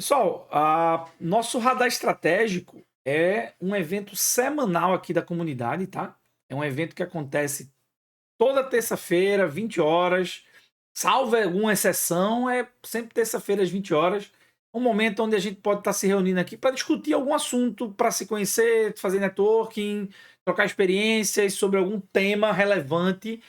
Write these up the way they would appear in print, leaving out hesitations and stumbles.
Pessoal, nosso radar estratégico é um evento semanal aqui da comunidade, tá? É um evento que acontece toda terça-feira, 20 horas. Salvo alguma exceção, é sempre terça-feira às 20 horas. Um momento onde a gente pode estar se reunindo aqui para discutir algum assunto, para se conhecer, fazer networking, trocar experiências sobre algum tema relevante,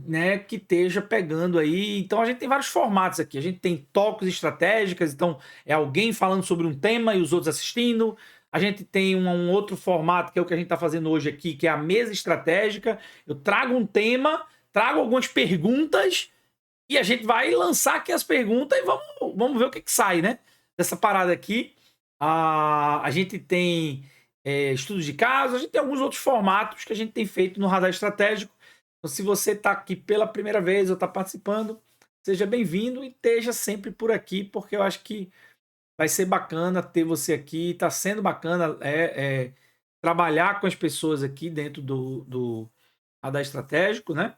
né, que esteja pegando aí. Então a gente tem vários formatos aqui. A gente tem toques estratégicas, então é alguém falando sobre um tema e os outros assistindo. A gente tem um outro formato que é o que a gente está fazendo hoje aqui, que é a mesa estratégica. Eu trago um tema, trago algumas perguntas e a gente vai lançar aqui as perguntas e vamos ver o que sai, né? Dessa parada aqui. A gente tem estudos de caso, a gente tem alguns outros formatos que a gente tem feito no Radar Estratégico. Então, se você está aqui pela primeira vez ou está participando, seja bem-vindo e esteja sempre por aqui, porque eu acho que vai ser bacana ter você aqui. Está sendo bacana trabalhar com as pessoas aqui dentro do Radar Estratégico, né?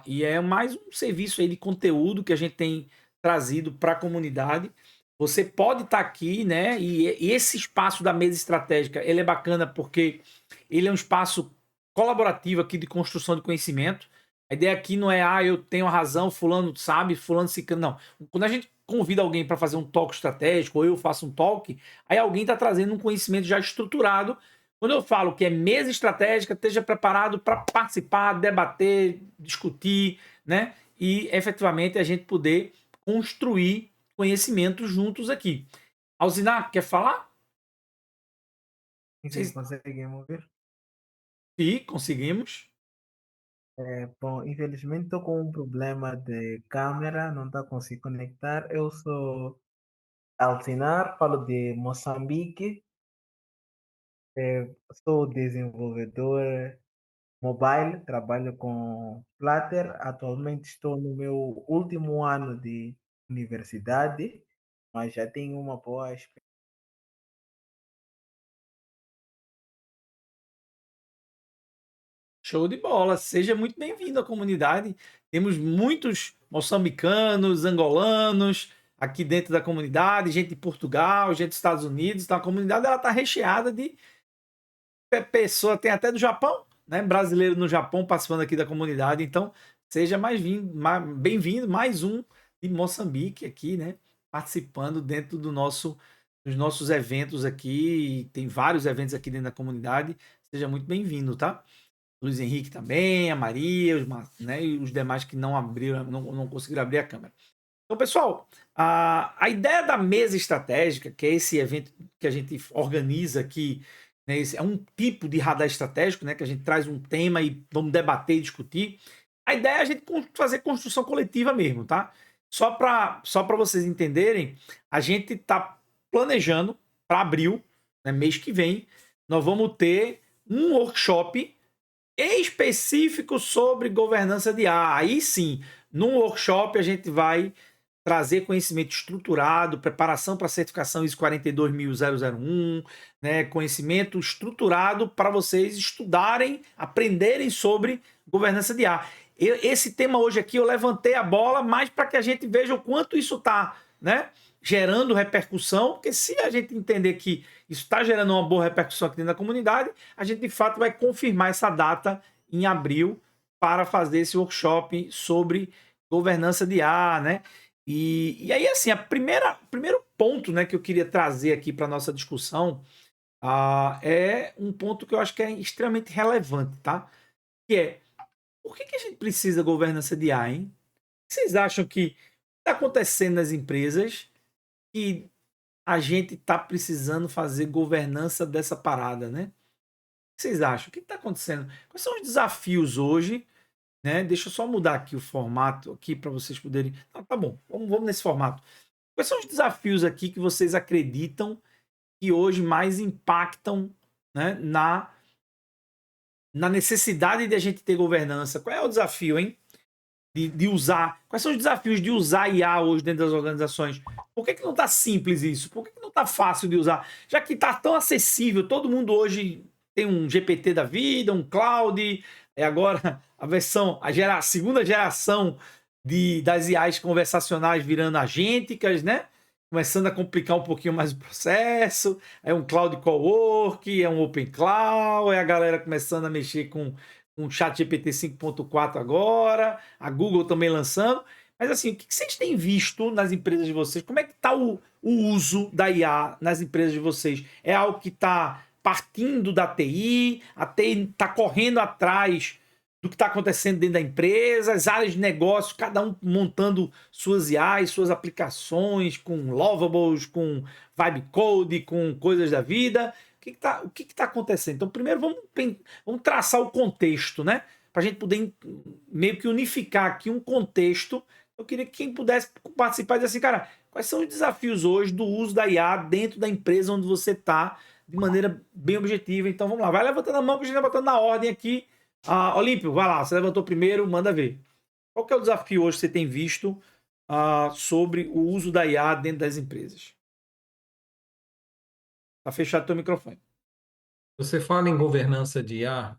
E é mais um serviço aí de conteúdo que a gente tem trazido para a comunidade. Você pode estar aqui, né? E esse espaço da mesa estratégica, ele é bacana porque ele é um espaço colaborativo aqui de construção de conhecimento. A ideia aqui não é, eu tenho razão, fulano sabe, fulano se... Não. Quando a gente convida alguém para fazer um talk estratégico, ou eu faço um talk, aí alguém está trazendo um conhecimento já estruturado. Quando eu falo que é mesa estratégica, esteja preparado para participar, debater, discutir, né? E efetivamente a gente poder construir conhecimento juntos aqui. Alzinar, quer falar? Sim, sim, Vocês... conseguem me ouvir? Sim, conseguimos. Bom, infelizmente estou com um problema de câmera, não está conseguindo conectar. Eu sou Alcinar, falo de Moçambique, sou desenvolvedor mobile, trabalho com Flutter. Atualmente estou no meu último ano de universidade, mas já tenho uma boa experiência. Show de bola. Seja muito bem-vindo à comunidade. Temos muitos moçambicanos, angolanos aqui dentro da comunidade, gente de Portugal, gente dos Estados Unidos. Então a comunidade ela está recheada de pessoa, tem até do Japão, né? Brasileiro no Japão participando aqui da comunidade. Então seja bem-vindo, mais um de Moçambique aqui, né? Participando dentro dos nossos eventos aqui. Tem vários eventos aqui dentro da comunidade. Seja muito bem-vindo, tá? Luiz Henrique também, a Maria, né, e os demais que não abriram, não conseguiram abrir a câmera. Então, pessoal, a ideia da mesa estratégica, que é esse evento que a gente organiza aqui, né, esse é um tipo de radar estratégico, né, que a gente traz um tema e vamos debater e discutir. A ideia é a gente fazer construção coletiva mesmo, tá? Só para vocês entenderem, a gente está planejando para abril, né, mês que vem, nós vamos ter um workshop específico sobre governança de IA. Aí sim, num workshop a gente vai trazer conhecimento estruturado, preparação para a certificação ISO 42001, né, conhecimento estruturado para vocês estudarem, aprenderem sobre governança de IA. Esse tema hoje aqui eu levantei a bola mais para que a gente veja o quanto isso está, né, gerando repercussão, porque se a gente entender que isso está gerando uma boa repercussão aqui dentro da comunidade, a gente de fato vai confirmar essa data em abril para fazer esse workshop sobre governança de IA, né? E aí, assim, o primeiro ponto, né, que eu queria trazer aqui para nossa discussão é um ponto que eu acho que é extremamente relevante, tá? Que é, por que a gente precisa de governança de IA, hein? Vocês acham que está acontecendo nas empresas que a gente está precisando fazer governança dessa parada, né? O que vocês acham? O que está acontecendo? Quais são os desafios hoje, né? Deixa eu só mudar aqui o formato aqui para vocês poderem. Não, tá bom, vamos nesse formato. Quais são os desafios aqui que vocês acreditam que hoje mais impactam, né, na necessidade de a gente ter governança? Qual é o desafio, hein? De usar. Quais são os desafios de usar IA hoje dentro das organizações? Por que não está simples isso? Por que não está fácil de usar? Já que está tão acessível, todo mundo hoje tem um GPT da vida, um cloud, é agora a segunda geração das IAs conversacionais virando agênticas, né? começando a complicar um pouquinho mais o processo, é um cloud cowork, é um open cloud, é a galera começando a mexer com o ChatGPT 5.4 agora, a Google também lançando. Mas assim, o que vocês têm visto nas empresas de vocês? Como é que está o uso da IA nas empresas de vocês? É algo que está partindo da TI, a TI está correndo atrás do que está acontecendo dentro da empresa, as áreas de negócio, cada um montando suas IAs, suas aplicações, com Lovables, com Vibe Code, com coisas da vida. O que está acontecendo? Então, primeiro vamos traçar o contexto, né? Para a gente poder meio que unificar aqui um contexto. Eu queria que quem pudesse participar e dizer assim, cara, quais são os desafios hoje do uso da IA dentro da empresa onde você está, de maneira bem objetiva. Então, vamos lá, vai levantando a mão que a gente vai botando na ordem aqui. Olímpio, vai lá, você levantou primeiro, manda ver. Qual que é o desafio hoje que você tem visto sobre o uso da IA dentro das empresas? Tá fechado teu microfone. Você fala em governança de IA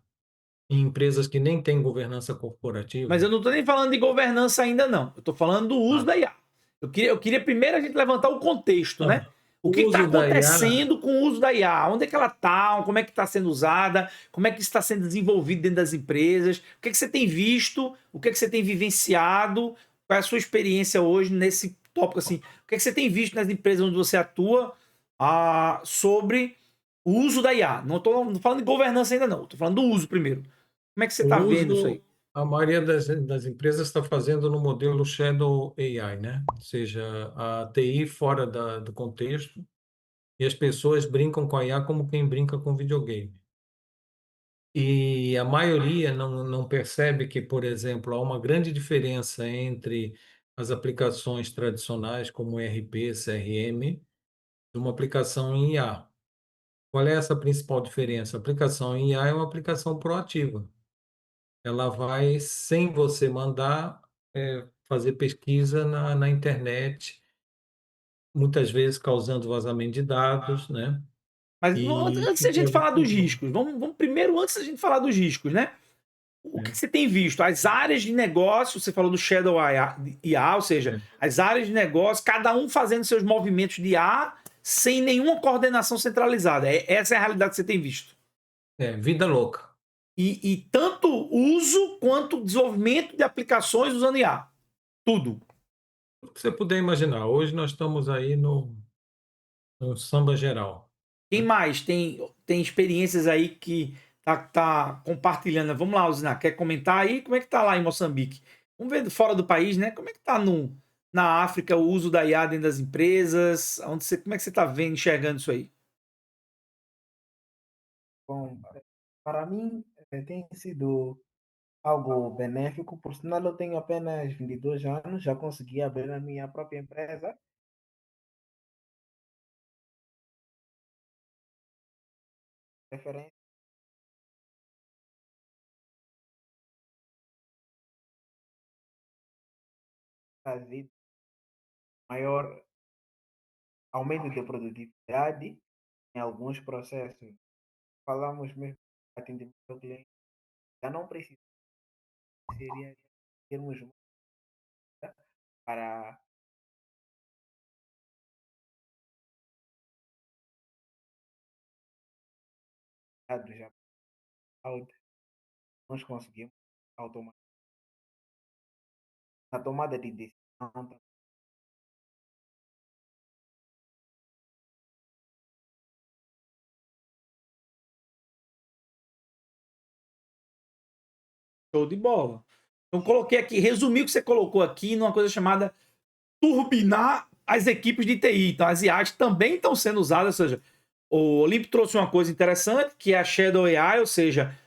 em empresas que nem têm governança Mas corporativa? eu não estou nem falando de governança ainda, não. Eu estou falando do uso Ah, da IA. Eu queria primeiro a gente levantar o contexto, né? não. O O que está uso da IA, acontecendo com o uso da IA? Onde é que ela está? Como é que está sendo usada? Como é que isso está sendo desenvolvido dentro das empresas? O que é que você tem visto? O que é que você tem vivenciado? Qual é a sua experiência hoje nesse tópico assim? O que é que você tem visto nas empresas onde você atua sobre o uso da IA? Não estou falando de governança ainda, não. Estou falando do uso primeiro. Como é que você o está vendo isso uso, aí? a maioria das empresas está fazendo no modelo Shadow AI, né? Ou seja, a TI fora do contexto, e as pessoas brincam com a IA como quem brinca com videogame. E a maioria não percebe que, por exemplo, há uma grande diferença entre as aplicações tradicionais, como ERP, CRM, e uma aplicação em IA. Qual é essa principal diferença? A aplicação em IA é uma aplicação proativa. Ela vai, sem você mandar, fazer pesquisa na internet, muitas vezes causando vazamento de dados, né? Mas E antes da gente gerando falar dos controle. riscos, vamos primeiro, antes da gente falar dos riscos, né? O que Né? você tem visto? As áreas de negócio, você falou do Shadow IA, ou seja, É. as áreas de negócio, cada um fazendo seus movimentos de IA sem nenhuma coordenação centralizada. Essa é a realidade que você tem visto. Vida louca. E tanto uso quanto desenvolvimento de aplicações usando IA. Tudo. O que você puder imaginar. Hoje nós estamos aí no samba geral. Quem Né? mais tem experiências aí que tá compartilhando? Vamos lá, Osina, quer comentar aí? Como é que tá lá em Moçambique? Vamos ver fora do país, né? Como é que tá na África o uso da IA dentro das empresas? Como é que você tá vendo, enxergando isso aí? Bom, para mim tem sido algo benéfico, por sinal eu tenho apenas 22 anos, já consegui abrir a minha própria empresa, referência a maior aumento de produtividade em alguns processos. Falamos mesmo de atendimento ao cliente, já não precisaria termos para dados já cloud, nós conseguimos automatizar a tomada de decisão. Show de bola. Então, coloquei aqui, resumi o que você colocou aqui numa coisa chamada turbinar as equipes de TI. Então, as IAs também estão sendo usadas, ou seja, o Olimpo trouxe uma coisa interessante, que é a Shadow AI, ou seja,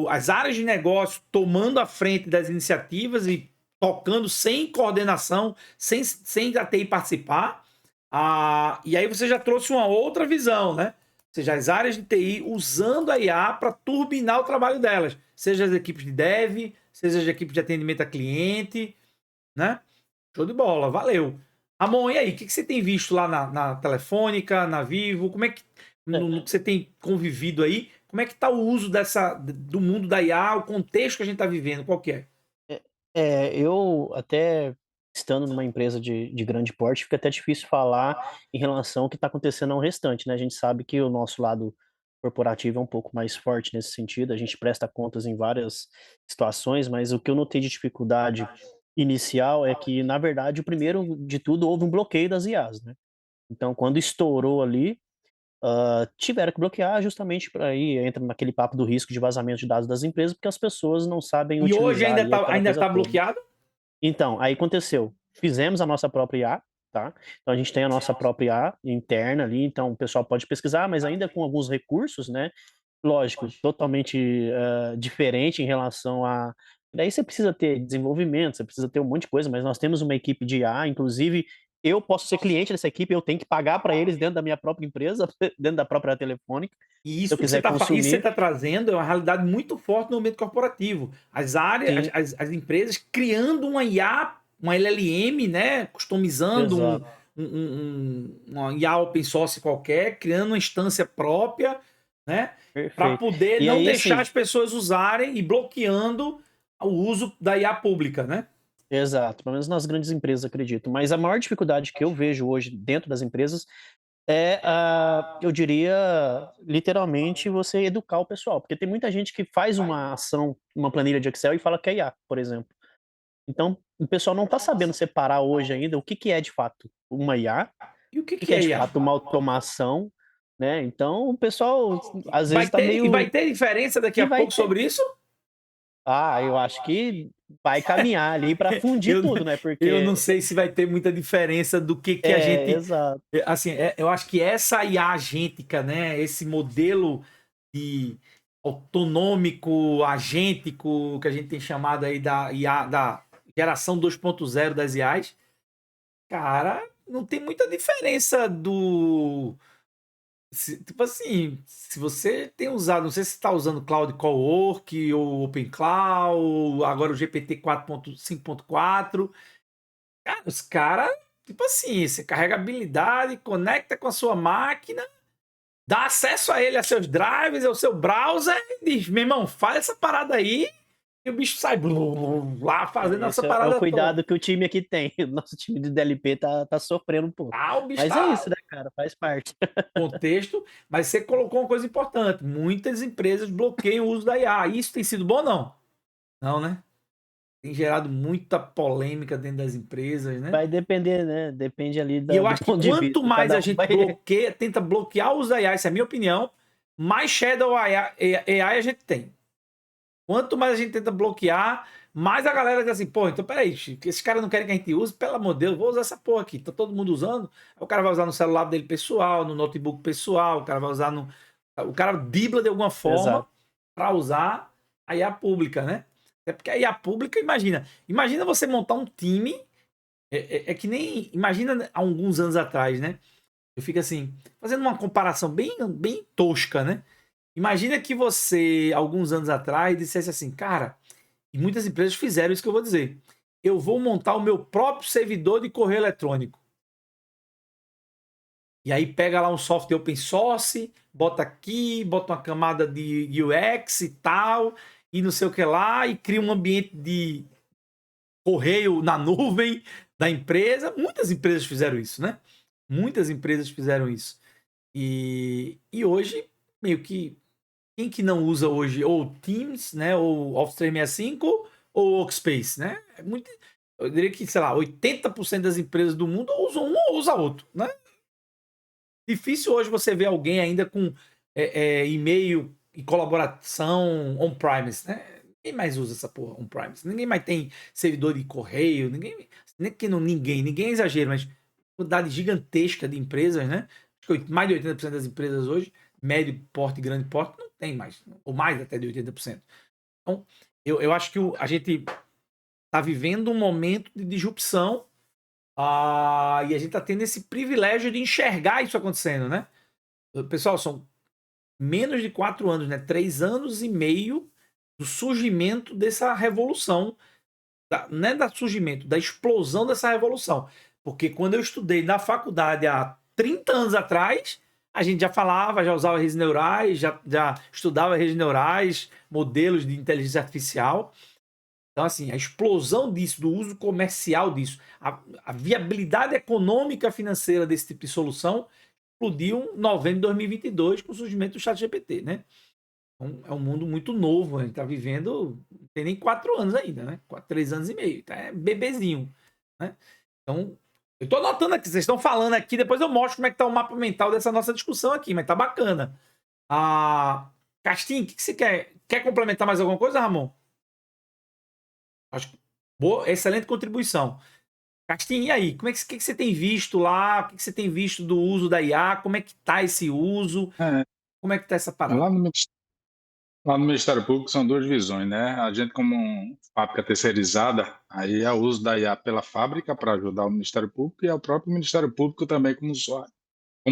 as áreas de negócio tomando a frente das iniciativas e tocando sem coordenação, sem a TI participar. E aí você já trouxe uma outra visão, né? Ou seja, as áreas de TI usando a IA para turbinar o trabalho delas, seja as equipes de dev, seja as equipes de atendimento a cliente, né? Show de bola, valeu. Ramon, e aí, o que você tem visto lá na Telefônica, na Vivo? Como é que, no que você tem convivido aí, como é que está o uso do mundo da IA, o contexto que a gente está vivendo, qual que é? Eu até estando numa empresa de grande porte, fica até difícil falar em relação ao que está acontecendo ao restante, né? A gente sabe que o nosso lado corporativo é um pouco mais forte nesse sentido, a gente presta contas em várias situações, mas o que eu notei de dificuldade inicial é que, na verdade, o primeiro de tudo, houve um bloqueio das IAs, né? Então, quando estourou ali, tiveram que bloquear justamente para aí entra naquele papo do risco de vazamento de dados das empresas, porque as pessoas não sabem E hoje utilizar ainda ali tá, aquela ainda coisa tá toda. bloqueado? Então, aí aconteceu, fizemos a nossa própria IA, tá? Então a gente tem a nossa própria IA interna ali, então o pessoal pode pesquisar, mas ainda com alguns recursos, né? Lógico, totalmente diferente em relação a. Daí você precisa ter desenvolvimento, você precisa ter um monte de coisa, mas nós temos uma equipe de IA, inclusive eu posso ser cliente dessa equipe, eu tenho que pagar para eles dentro da minha própria empresa, dentro da própria Telefônica, E se eu isso que você quiser está isso que você consumir. tá trazendo é uma realidade muito forte no ambiente corporativo. As áreas, Sim, as empresas criando uma IA, uma LLM, né? Customizando exato, uma IA open source qualquer, criando uma instância própria, né? Para perfeito. poder E não aí, deixar assim, as pessoas usarem e bloqueando o uso da IA pública, né? exato, pelo menos nas grandes empresas, acredito. Mas a maior dificuldade que eu vejo hoje dentro das empresas é, eu diria, literalmente, você educar o pessoal, porque tem muita gente que faz uma ação, uma planilha de Excel e fala que é IA, por exemplo. Então, o pessoal não está sabendo separar hoje ainda o que que é de fato uma IA, E o o que que que é é de IA? fato uma automação, né? Então, o pessoal às vezes está Vai meio ter diferença daqui e a vai pouco ter. sobre isso? Eu acho que vai caminhar ali para fundir Eu, tudo, né? eu não Porque sei se vai ter muita diferença do que a gente. exato. Assim, eu acho que essa IA agêntica, né? Esse modelo de autonômico, agêntico, que a gente tem chamado aí da IA, da geração 2.0 das IAs, cara, não tem muita diferença do. Tipo assim, se você tem usado, não sei se você está usando Cloud Cowork ou Open Cloud, agora o GPT 4.5.4. Cara, os caras, tipo assim, você carrega habilidade, conecta com a sua máquina, dá acesso a ele, a seus drives, ao seu browser, e diz, meu irmão, faz essa parada aí, e o bicho sai lá fazendo essa Esse é o parada toda. cuidado que o time aqui tem. O nosso time de DLP tá sofrendo um pouco. Ah, o bicho Mas é tá isso, né, cara? Faz parte. no contexto, mas você colocou uma coisa importante. Muitas empresas bloqueiam o uso da IA. Isso tem sido bom ou não? Não, né? Tem gerado muita polêmica dentro das empresas, né? Vai depender, né? Depende ali E eu do acho que ponto de quanto vista. mais a Cada um gente vai. bloqueia, tenta bloquear o uso da AI, essa é a minha opinião, mais Shadow AI a gente tem. Quanto mais a gente tenta bloquear, mais a galera diz assim, pô, então peraí, Chico, esses caras não querem que a gente use, pelo amor de Deus, vou usar essa porra aqui. Tá todo mundo usando, aí o cara vai usar no celular dele pessoal, no notebook pessoal, o cara vai usar no. O cara dribla de alguma forma Exato. para usar a IA pública, né? É porque a IA pública, imagina você montar um time, é que nem, imagina há alguns anos atrás, né? Eu fico assim, fazendo uma comparação bem tosca, né? Imagina que você, alguns anos atrás, dissesse assim, cara, e muitas empresas fizeram isso que eu vou dizer. Eu vou montar o meu próprio servidor de correio eletrônico. E aí pega lá um software open source, bota aqui, bota uma camada de UX e tal, e não sei o que lá, e cria um ambiente de correio na nuvem da empresa. Muitas empresas fizeram isso, né? Muitas empresas fizeram isso. E hoje, meio que, quem que não usa hoje ou Teams, né? Ou Office 365 ou Workspace, né? Eu diria que, sei lá, 80% das empresas do mundo usam um ou usa outro, né? Difícil hoje você ver alguém ainda com e-mail e colaboração on-premise, né? Ninguém mais usa essa porra on-premise. Ninguém mais tem servidor de correio, ninguém é exagero, mas quantidade gigantesca de empresas, né? Acho que mais de 80% das empresas hoje, médio porte e grande porte, não tem mais, ou mais até de 80%. Então, eu acho que a gente está vivendo um momento de disrupção, e a gente está tendo esse privilégio de enxergar isso acontecendo, né? Pessoal, são menos de 4 anos, né? 3 anos e meio do surgimento dessa revolução, não é da surgimento, da explosão dessa revolução. Porque quando eu estudei na faculdade há 30 anos atrás, a gente já falava, já usava redes neurais, já estudava redes neurais, modelos de inteligência artificial. Então, assim, a explosão disso, do uso comercial disso, a viabilidade econômica financeira desse tipo de solução explodiu em novembro de 2022 com o surgimento do ChatGPT, né? Então, é um mundo muito novo, a gente está vivendo, não tem nem 4 anos ainda, né? 3 anos e meio, tá? É bebezinho, né? Então, eu estou anotando aqui, vocês estão falando aqui, depois eu mostro como é que tá o mapa mental dessa nossa discussão aqui, mas tá bacana. Castim, o que você quer? Quer complementar mais alguma coisa, Ramon? Acho que boa, excelente contribuição. Castim, e aí? Como é que você tem visto lá? O que você tem visto do uso da IA? Como é que tá esse uso? É, Como é que tá essa parada? lá no, Minis- lá no Ministério Público são duas visões, né? A gente, como fábrica terceirizada, aí é o uso da IA pela fábrica para ajudar o Ministério Público e é o próprio Ministério Público também como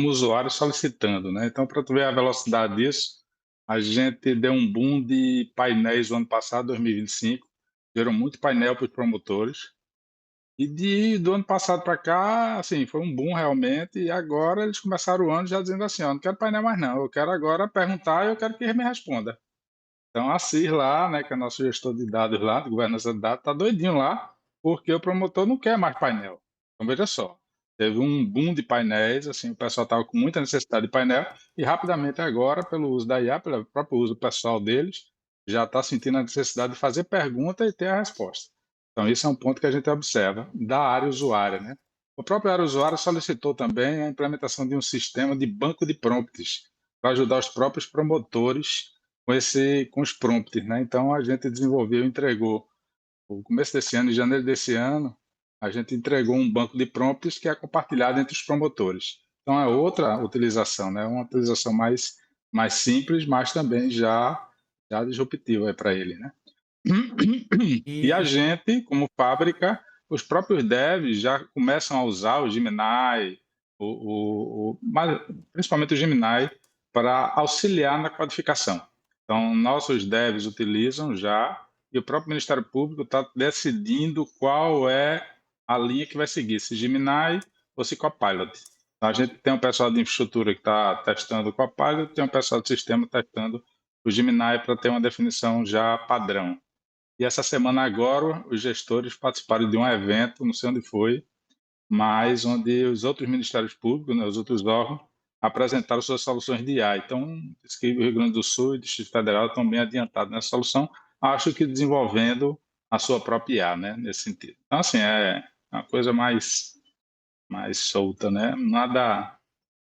usuário solicitando, né? Então, para tu ver a velocidade disso, a gente deu um boom de painéis no ano passado, 2025, gerou muito painel para os promotores. E do ano passado para cá, assim, foi um boom realmente. E agora eles começaram o ano já dizendo assim: ó, não quero painel mais não, eu quero agora perguntar e eu quero que ele me responda. Então a CIR lá, né, que é nosso gestor de dados lá, de governança de dados, tá doidinho lá, porque o promotor não quer mais painel. Então veja só, teve um boom de painéis, assim, o pessoal estava com muita necessidade de painel e rapidamente agora, pelo uso da IA, pelo próprio uso pessoal deles, já está sentindo a necessidade de fazer pergunta e ter a resposta. Então isso é um ponto que a gente observa da área usuária, né? O próprio área usuária solicitou também a implementação de um sistema de banco de prompts para ajudar os próprios promotores com os prompts, né? Então a gente desenvolveu, entregou no começo desse ano, em janeiro desse ano, a gente entregou um banco de prompts que é compartilhado entre os promotores. Então é outra utilização, né? Uma utilização mais simples, mas também já disruptiva para ele, né? E a gente, como fábrica, os próprios devs já começam a usar o Gemini, mas principalmente o Gemini, para auxiliar na codificação. Então, nossos devs utilizam já, e o próprio Ministério Público está decidindo qual é a linha que vai seguir, se Gemini ou se Copilot. Então, a gente tem um pessoal de infraestrutura que está testando o Copilot, tem um pessoal de sistema testando o Gemini para ter uma definição já padrão. E essa semana agora, os gestores participaram de um evento, não sei onde foi, mas onde os outros ministérios públicos, né, os outros órgãos, apresentaram suas soluções de IA. Então, diz que o Rio Grande do Sul e o Distrito Federal estão bem adiantados nessa solução, acho que desenvolvendo a sua própria IA, né, nesse sentido. Então, assim, é uma coisa mais solta, né? Nada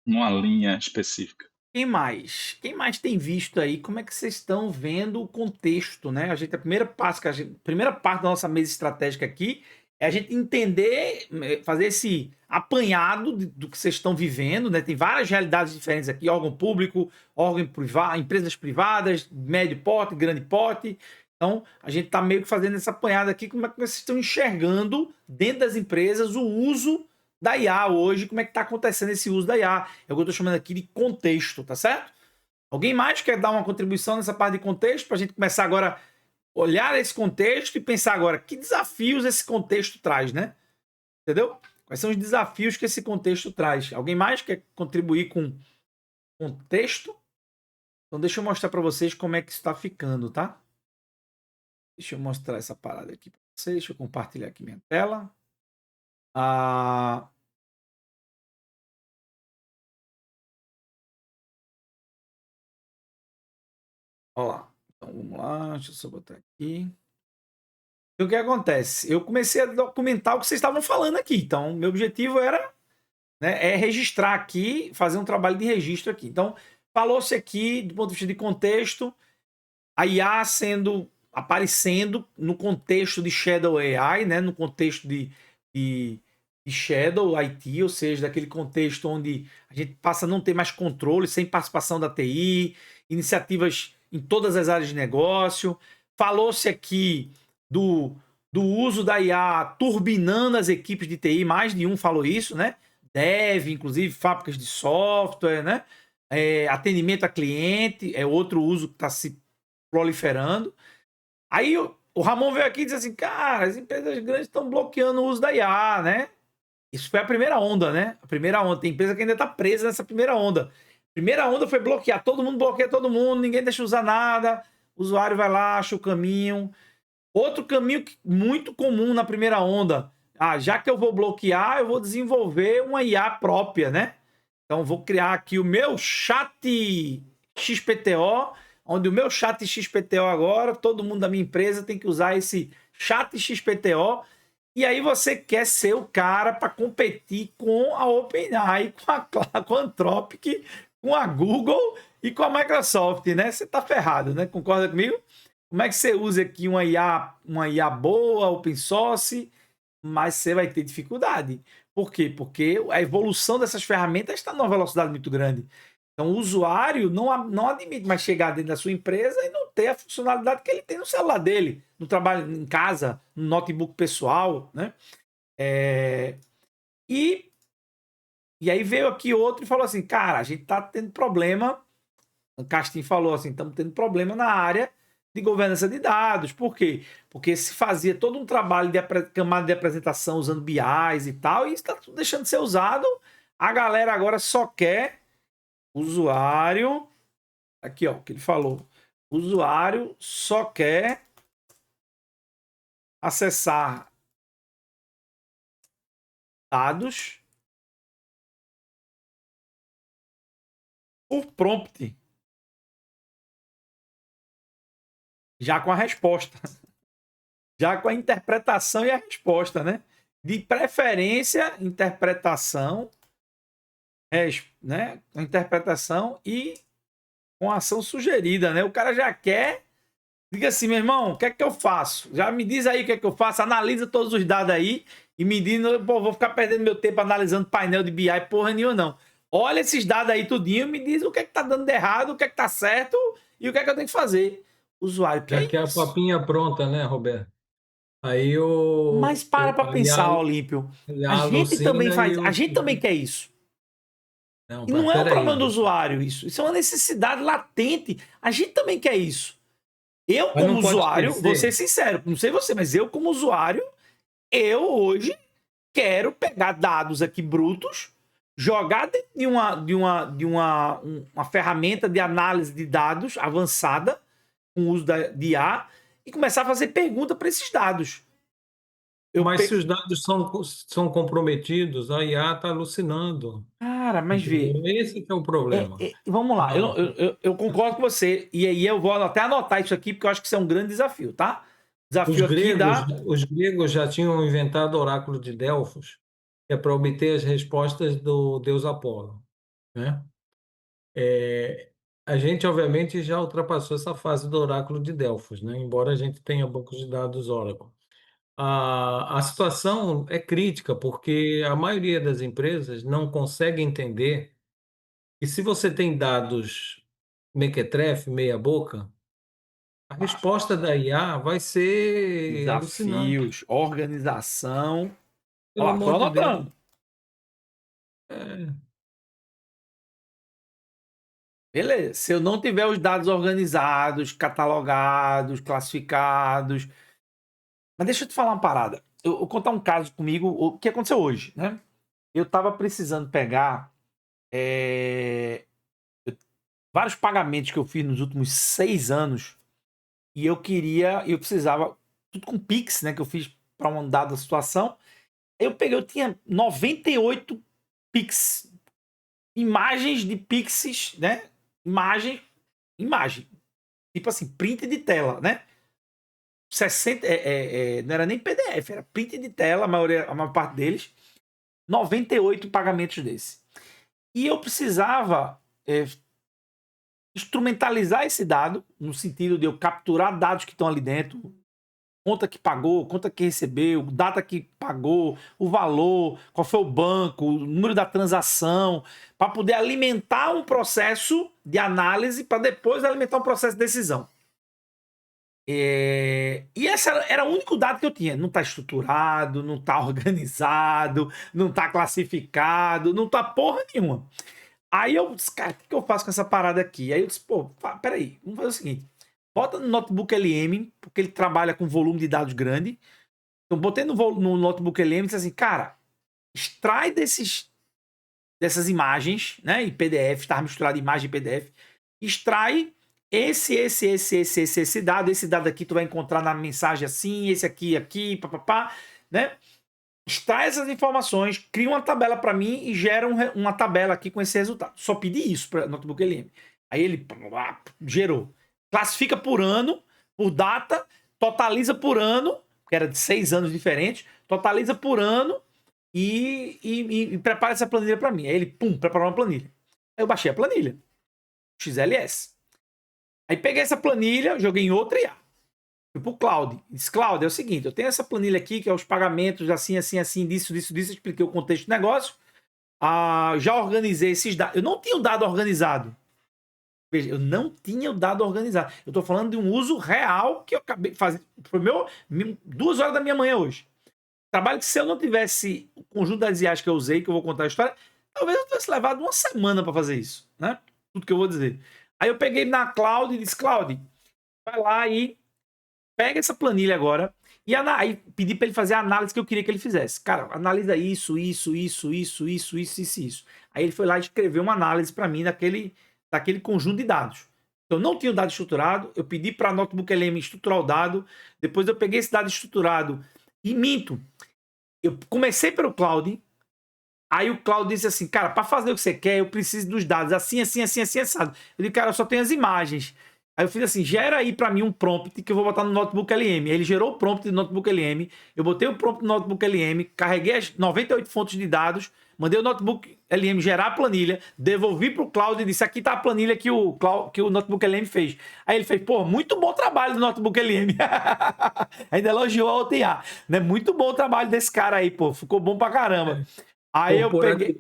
numa linha específica. Quem mais? Quem mais tem visto aí? Como é que vocês estão vendo o contexto, né? A primeira parte da nossa mesa estratégica aqui é a gente entender, fazer esse apanhado do que vocês estão vivendo, né? Tem várias realidades diferentes aqui, órgão público, órgão privado, empresas privadas, médio porte, grande porte. Então, a gente está meio que fazendo essa apanhada aqui, como é que vocês estão enxergando dentro das empresas o uso da IA hoje, como é que está acontecendo esse uso da IA. É o que eu estou chamando aqui de contexto, tá certo? Alguém mais quer dar uma contribuição nessa parte de contexto para a gente começar agora a olhar esse contexto e pensar agora que desafios esse contexto traz, né? Entendeu? Quais são os desafios que esse contexto traz? Alguém mais quer contribuir com contexto? Então deixa eu mostrar para vocês como é que isso está ficando, tá? Deixa eu mostrar essa parada aqui para vocês. Deixa eu compartilhar aqui minha tela. Olha lá. Então vamos lá, deixa eu só botar aqui. E o que acontece? Eu comecei a documentar o que vocês estavam falando aqui. Então, meu objetivo era, né, registrar aqui, fazer um trabalho de registro aqui. Então, falou-se aqui, do ponto de vista de contexto, a IA aparecendo no contexto de Shadow AI, né, no contexto de Shadow IT, ou seja, daquele contexto onde a gente passa a não ter mais controle, sem participação da TI, iniciativas em todas as áreas de negócio. Falou-se aqui do uso da IA turbinando as equipes de TI, mais de um falou isso, né? Dev, inclusive fábricas de software, né? Atendimento a cliente, é outro uso que está se proliferando. Aí o Ramon veio aqui e disse assim, cara, as empresas grandes estão bloqueando o uso da IA, né? Isso foi a primeira onda, né? A primeira onda. Tem empresa que ainda está presa nessa primeira onda. Primeira onda foi bloquear. Todo mundo bloqueia todo mundo, ninguém deixa usar nada. O usuário vai lá, acha o caminho. Outro caminho muito comum na primeira onda. Já que eu vou bloquear, eu vou desenvolver uma IA própria, né? Então, vou criar aqui o meu chat XPTO, onde o meu chat XPTO agora, todo mundo da minha empresa tem que usar esse chat XPTO. E aí você quer ser o cara para competir com a OpenAI, com a Anthropic, com a Google e com a Microsoft, né? Você tá ferrado, né? Concorda comigo? Como é que você usa aqui uma IA boa, open source, mas você vai ter dificuldade. Por quê? Porque a evolução dessas ferramentas está numa velocidade muito grande. Então, o usuário não admite mais chegar dentro da sua empresa e não ter a funcionalidade que ele tem no celular dele, no trabalho, em casa, no notebook pessoal, né? E aí veio aqui outro e falou assim, cara, a gente tá tendo problema, o Castim falou assim, estamos tendo problema na área de governança de dados. Por quê? Porque se fazia todo um trabalho de camada de apresentação usando BIs e tal, e isso está tudo deixando de ser usado. A galera agora só quer usuário. Aqui, ó, o que ele falou. O usuário só quer acessar dados por prompt. Já com a resposta. Já com a interpretação e a resposta, né? De preferência, interpretação, né? Interpretação e com ação sugerida, né? O cara já quer, diga assim, meu irmão, o que é que eu faço? Já me diz aí o que é que eu faço, analisa todos os dados aí e me diz, pô, vou ficar perdendo meu tempo analisando painel de BI, porra nenhuma, não. Olha esses dados aí tudinho, me diz o que é que tá dando de errado, o que é que tá certo e o que é que eu tenho que fazer. Usuário, que Já é quer a isso? papinha pronta, né, Roberto? Aí o, Mas para pensar, Olímpio. A gente também alucina e faz, a gente também quer isso. Não, E não é um peraí. problema do usuário isso. Isso é uma necessidade latente. A gente também quer isso. Eu, Mas como não pode usuário, esquecer. vou ser sincero, não sei você, mas eu, como usuário, eu hoje quero pegar dados aqui brutos, jogar dentro de uma ferramenta de análise de dados avançada, com o uso de IA, e começar a fazer pergunta para esses dados. Mas se os dados são comprometidos, a IA está alucinando. Cara, mas vê. Esse que é o problema. Vamos lá, Não. eu concordo com você. E aí eu vou até anotar isso aqui, porque eu acho que isso é um grande desafio, tá? Desafio aqui Os gregos já tinham inventado o oráculo de Delfos, que é para obter as respostas do deus Apolo, né? A gente, obviamente, já ultrapassou essa fase do oráculo de Delfos, né? Embora a gente tenha bancos de dados Oracle. A situação é crítica, porque a maioria das empresas não consegue entender que se você tem dados mequetrefe, meia boca, a resposta da IA vai ser alucinante, desafios, organização. pelo Ó lá, tô amor de Deus. anotando. Beleza. Se eu não tiver os dados organizados, catalogados, classificados. Mas deixa eu te falar uma parada. Eu vou contar um caso comigo, o que aconteceu hoje, né? Eu tava precisando pegar vários pagamentos que eu fiz nos últimos 6 anos e eu precisava, tudo com Pix, né? Que eu fiz para uma dada situação. Eu tinha 98 Pix, imagens de Pixes, né? Imagem. Tipo assim, print de tela, né? 60, não era nem PDF, era print de tela, a maior parte deles. 98 pagamentos desse. E eu precisava instrumentalizar esse dado, no sentido de eu capturar dados que estão ali dentro, conta que pagou, conta que recebeu, data que pagou, o valor, qual foi o banco, o número da transação, para poder alimentar um processo de análise, para depois alimentar um processo de decisão. E esse era o único dado que eu tinha. Não está estruturado, não está organizado, não está classificado, não está porra nenhuma. Aí eu disse, cara, o que eu faço com essa parada aqui? Aí eu disse, pô, peraí, vamos fazer o seguinte. Bota no notebook LM, porque ele trabalha com volume de dados grande. Então, botei no notebook LM e disse assim, cara, extrai dessas imagens, né, em PDF, estava misturado imagem e PDF, extrai esse dado aqui tu vai encontrar na mensagem assim, esse aqui, papapá, né? Extrai essas informações, cria uma tabela para mim e gera uma tabela aqui com esse resultado. Só pedi isso para Notebook LM. Aí ele gerou. Classifica por ano, por data, totaliza por ano, que era de 6 anos diferentes, totaliza por ano e prepara essa planilha para mim. Aí ele, preparou uma planilha. Aí eu baixei a planilha, XLS. Aí peguei essa planilha, joguei em outra IA. Fui pro Cloud. Disse, Cloud, é o seguinte, eu tenho essa planilha aqui, que é os pagamentos assim, disso, expliquei o contexto do negócio. Já organizei esses dados. Eu não tinha o dado organizado. Veja, eu não tinha o dado organizado. Eu estou falando de um uso real que eu acabei de fazer. Foi 2 horas da minha manhã hoje. Trabalho que se eu não tivesse o conjunto das IAs que eu usei, que eu vou contar a história, talvez eu tivesse levado uma semana para fazer isso, né? Tudo que eu vou dizer. Aí eu peguei na Cloud e disse, Cloud, vai lá e pega essa planilha agora e aí pedi para ele fazer a análise que eu queria que ele fizesse. Cara, analisa isso. Aí ele foi lá e escreveu uma análise para mim daquele conjunto de dados. Eu não tinha o dado estruturado, eu pedi para a Notebook LM estruturar o dado, depois eu peguei esse dado estruturado e minto. Eu comecei pelo Cloud, aí o Cloud disse assim, cara, para fazer o que você quer, eu preciso dos dados assim, assado. Eu disse, cara, eu só tenho as imagens. Aí eu fiz assim, gera aí para mim um prompt que eu vou botar no Notebook LM. Aí ele gerou o prompt do Notebook LM, eu botei o prompt no Notebook LM, carreguei as 98 fontes de dados, mandei o Notebook LM gerar a planilha, devolvi para o Cloud e disse, aqui está a planilha que o Notebook LM fez. Aí ele fez, pô, muito bom trabalho do Notebook LM. Ainda elogiou a OTA, né? Muito bom o trabalho desse cara aí, pô, ficou bom pra caramba. Aí eu peguei...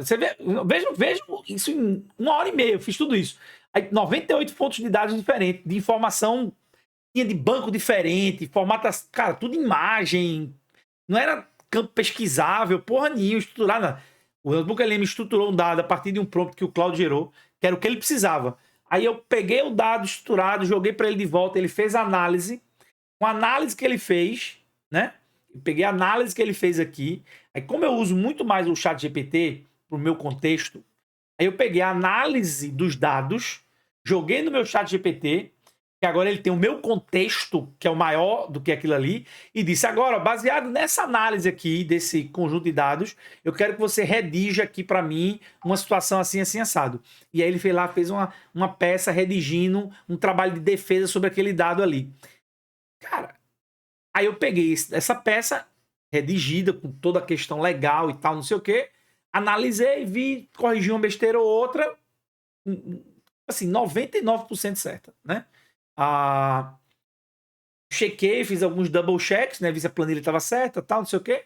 Você veja isso em 1h30, eu fiz tudo isso. Aí, 98 fontes de dados diferentes, de informação, tinha de banco diferente, formato, cara, tudo imagem, não era campo pesquisável, porra nenhuma, estruturado. O Notebook LM estruturou um dado a partir de um prompt que o Cloud gerou, que era o que ele precisava. Aí eu peguei o dado estruturado, joguei para ele de volta, ele fez a análise, com a análise que ele fez, né? Eu peguei a análise que ele fez aqui. Aí, como eu uso muito mais o ChatGPT para o meu contexto, aí eu peguei a análise dos dados, joguei no meu ChatGPT, que agora ele tem o meu contexto, que é o maior do que aquilo ali, e disse, agora, baseado nessa análise aqui, desse conjunto de dados, eu quero que você redija aqui para mim uma situação assim, assado. E aí ele fez uma peça redigindo um trabalho de defesa sobre aquele dado ali. Cara, aí eu peguei essa peça redigida, com toda a questão legal e tal, não sei o quê, analisei, vi, corrigi uma besteira ou outra, assim, 99% certa, né? Chequei, fiz alguns double checks, né? Vi se a planilha estava certa, tal, não sei o quê.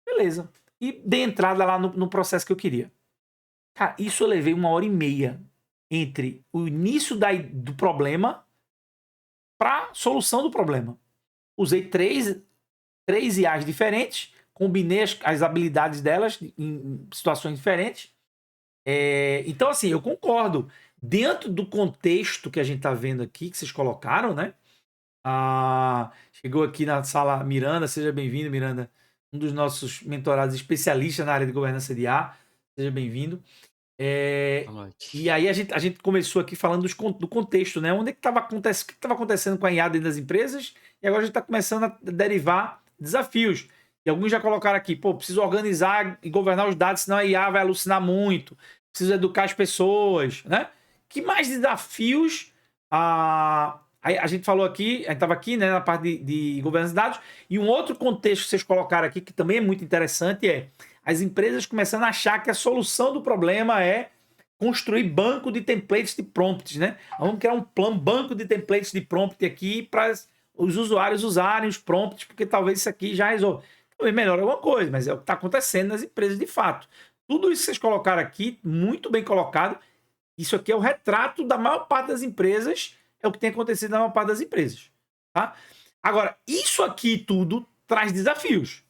Beleza. E dei entrada lá no processo que eu queria. Cara, isso eu levei 1h30 entre o início do problema para solução do problema. Usei três IAs diferentes, combinei as habilidades delas em situações diferentes. Então, assim, eu concordo. Dentro do contexto que a gente está vendo aqui, que vocês colocaram, né? Chegou aqui na sala Miranda, seja bem-vindo, Miranda. Um dos nossos mentorados especialistas na área de governança de IA. Seja bem-vindo. E aí a gente começou aqui falando do contexto, né? Onde é que estava acontecendo, o que estava acontecendo com a IA dentro das empresas, e agora a gente está começando a derivar desafios. E alguns já colocaram aqui, preciso organizar e governar os dados, senão a IA vai alucinar muito. Preciso educar as pessoas, né? Que mais desafios a gente falou aqui, a gente estava aqui, né, na parte de governança de dados, e um outro contexto que vocês colocaram aqui, que também é muito interessante, é as empresas começando a achar que a solução do problema é construir banco de templates de prompts, né? Vamos criar um banco de templates de prompt aqui para os usuários usarem os prompts, porque talvez isso aqui já resolva. Talvez melhore alguma coisa, mas é o que está acontecendo nas empresas de fato. Tudo isso que vocês colocaram aqui, muito bem colocado. Isso aqui é o retrato da maior parte das empresas, é o que tem acontecido na maior parte das empresas. Tá? Agora, isso aqui tudo traz desafios.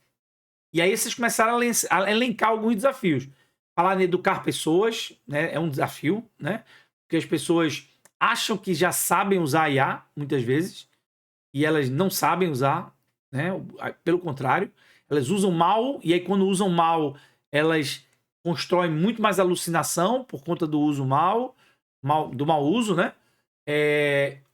E aí vocês começaram a elencar alguns desafios. Falar em educar pessoas, né, é um desafio, né? Porque as pessoas acham que já sabem usar IA, muitas vezes, e elas não sabem usar, né? Pelo contrário, elas usam mal, e aí quando usam mal, elas constroem muito mais alucinação por conta do uso mal, do mau uso, né?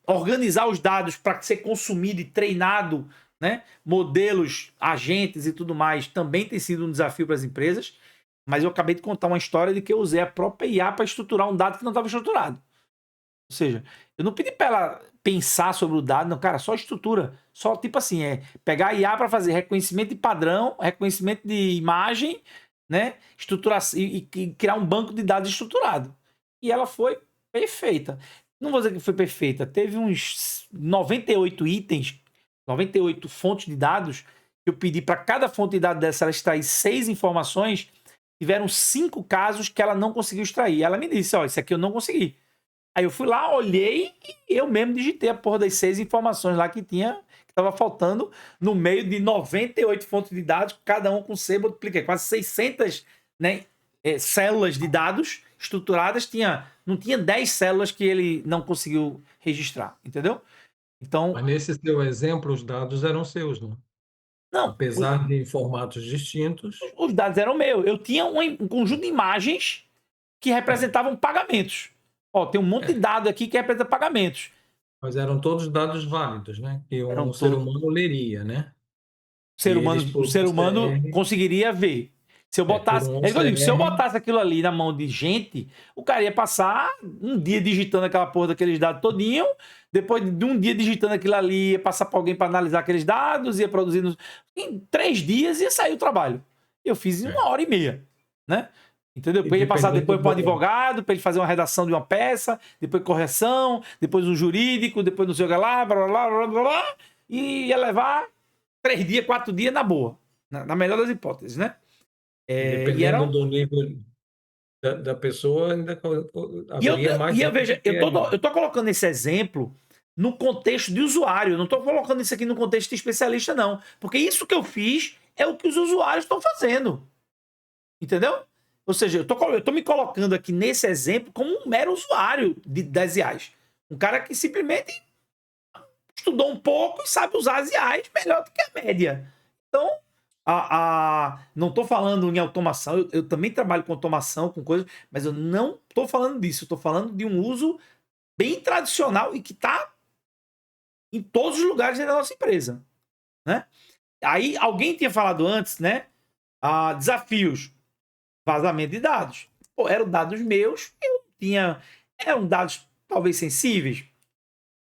Organizar os dados para ser consumido e treinado, né? Modelos, agentes e tudo mais, também tem sido um desafio para as empresas. Mas eu acabei de contar uma história de que eu usei a própria IA para estruturar um dado que não estava estruturado. Ou seja, eu não pedi para ela pensar sobre o dado, não, cara, só estrutura. Só tipo assim, pegar a IA para fazer reconhecimento de padrão, reconhecimento de imagem, né? Estruturação e criar um banco de dados estruturado. E ela foi perfeita. Não vou dizer que foi perfeita, teve uns 98 itens, 98 fontes de dados, que eu pedi para cada fonte de dados dessa ela extrair 6 informações. Tiveram 5 casos que ela não conseguiu extrair. Ela me disse, ó, isso aqui eu não consegui. Aí eu fui lá, olhei e eu mesmo digitei a porra das 6 informações lá que estava faltando no meio de 98 fontes de dados, cada um com C, multipliquei quase 600, né, células de dados estruturadas, não tinha 10 células que ele não conseguiu registrar, entendeu? Então, Mas nesse seu exemplo, os dados eram seus, né? não, Apesar de formatos distintos. os dados eram meus. Eu tinha um conjunto de imagens que representavam pagamentos. Ó, tem um monte de dado aqui que representa pagamentos. Mas eram todos dados válidos, né? Que Eram um ser todos. humano leria, né? O Por ser um humano CR, conseguiria ver. Se eu por botasse. um É isso que eu digo, se eu CR, botasse aquilo ali na mão de gente, o cara ia passar um dia digitando aquela porra daqueles dados todinho. Depois de um dia digitando aquilo ali, ia passar para alguém para analisar aqueles dados, ia produzindo. Em 3 dias ia sair o trabalho. Eu fiz em 1h30, né? Entendeu? E Para ele passar depois para um dependendo advogado, para ele fazer uma redação de uma peça, depois correção, depois um jurídico, depois não sei o que lá, blá, blá, blá, blá, blá, e ia levar 3 dias, 4 dias na boa. Na melhor das hipóteses, né? dependendo do nível da pessoa, ainda haveria mais tempo veja, do que eu tô colocando esse exemplo no contexto de usuário, eu não tô colocando isso aqui no contexto de especialista, não. Porque isso que eu fiz é o que os usuários estão fazendo. Entendeu? Ou seja, eu tô me colocando aqui nesse exemplo como um mero usuário das IAs. Um cara que simplesmente estudou um pouco e sabe usar as IAs melhor do que a média. Então, não estou falando em automação, eu também trabalho com automação, com coisas, mas eu não estou falando disso. Eu estou falando de um uso bem tradicional e que está em todos os lugares da nossa empresa, né? Aí alguém tinha falado antes, né? Desafios, vazamento de dados. Pô, eram dados meus, eram dados talvez sensíveis,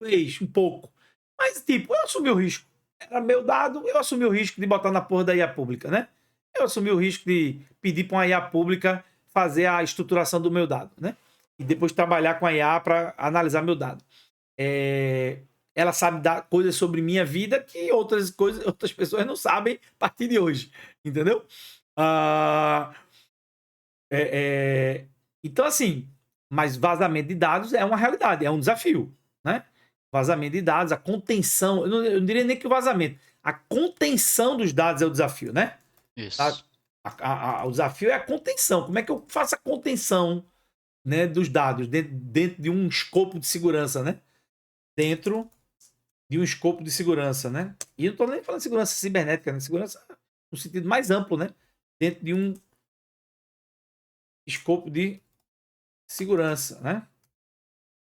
talvez um pouco, mas tipo, eu assumi o risco. Era meu dado, eu assumi o risco de botar na porra da IA pública, né? Eu assumi o risco de pedir para uma IA pública fazer a estruturação do meu dado, né? E depois trabalhar com a IA para analisar meu dado. Ela sabe dar coisas sobre minha vida que outras pessoas não sabem a partir de hoje, entendeu? Então, assim, mas vazamento de dados é uma realidade, é um desafio, né? Vazamento de dados, a contenção, eu não diria nem que o vazamento, a contenção dos dados é o desafio, né? Isso. O desafio é a contenção. Como é que eu faço a contenção, né, dos dados dentro de um escopo de segurança, né? Dentro de um escopo de segurança, né? E eu não estou nem falando de segurança cibernética, né? Segurança no sentido mais amplo, né? Dentro de um escopo de segurança, né?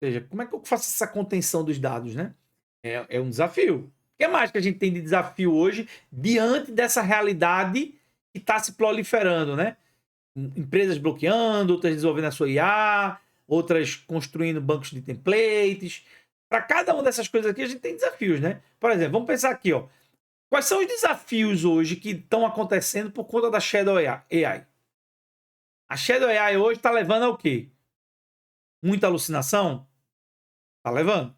Ou seja, como é que eu faço essa contenção dos dados, né? É um desafio. O que mais que a gente tem de desafio hoje diante dessa realidade que está se proliferando, né? Empresas bloqueando, outras desenvolvendo a sua IA, outras construindo bancos de templates. Para cada uma dessas coisas aqui, a gente tem desafios, né? Por exemplo, vamos pensar aqui, ó. Quais são os desafios hoje que estão acontecendo por conta da Shadow AI? A Shadow AI hoje está levando ao quê? Muita alucinação? Está levando.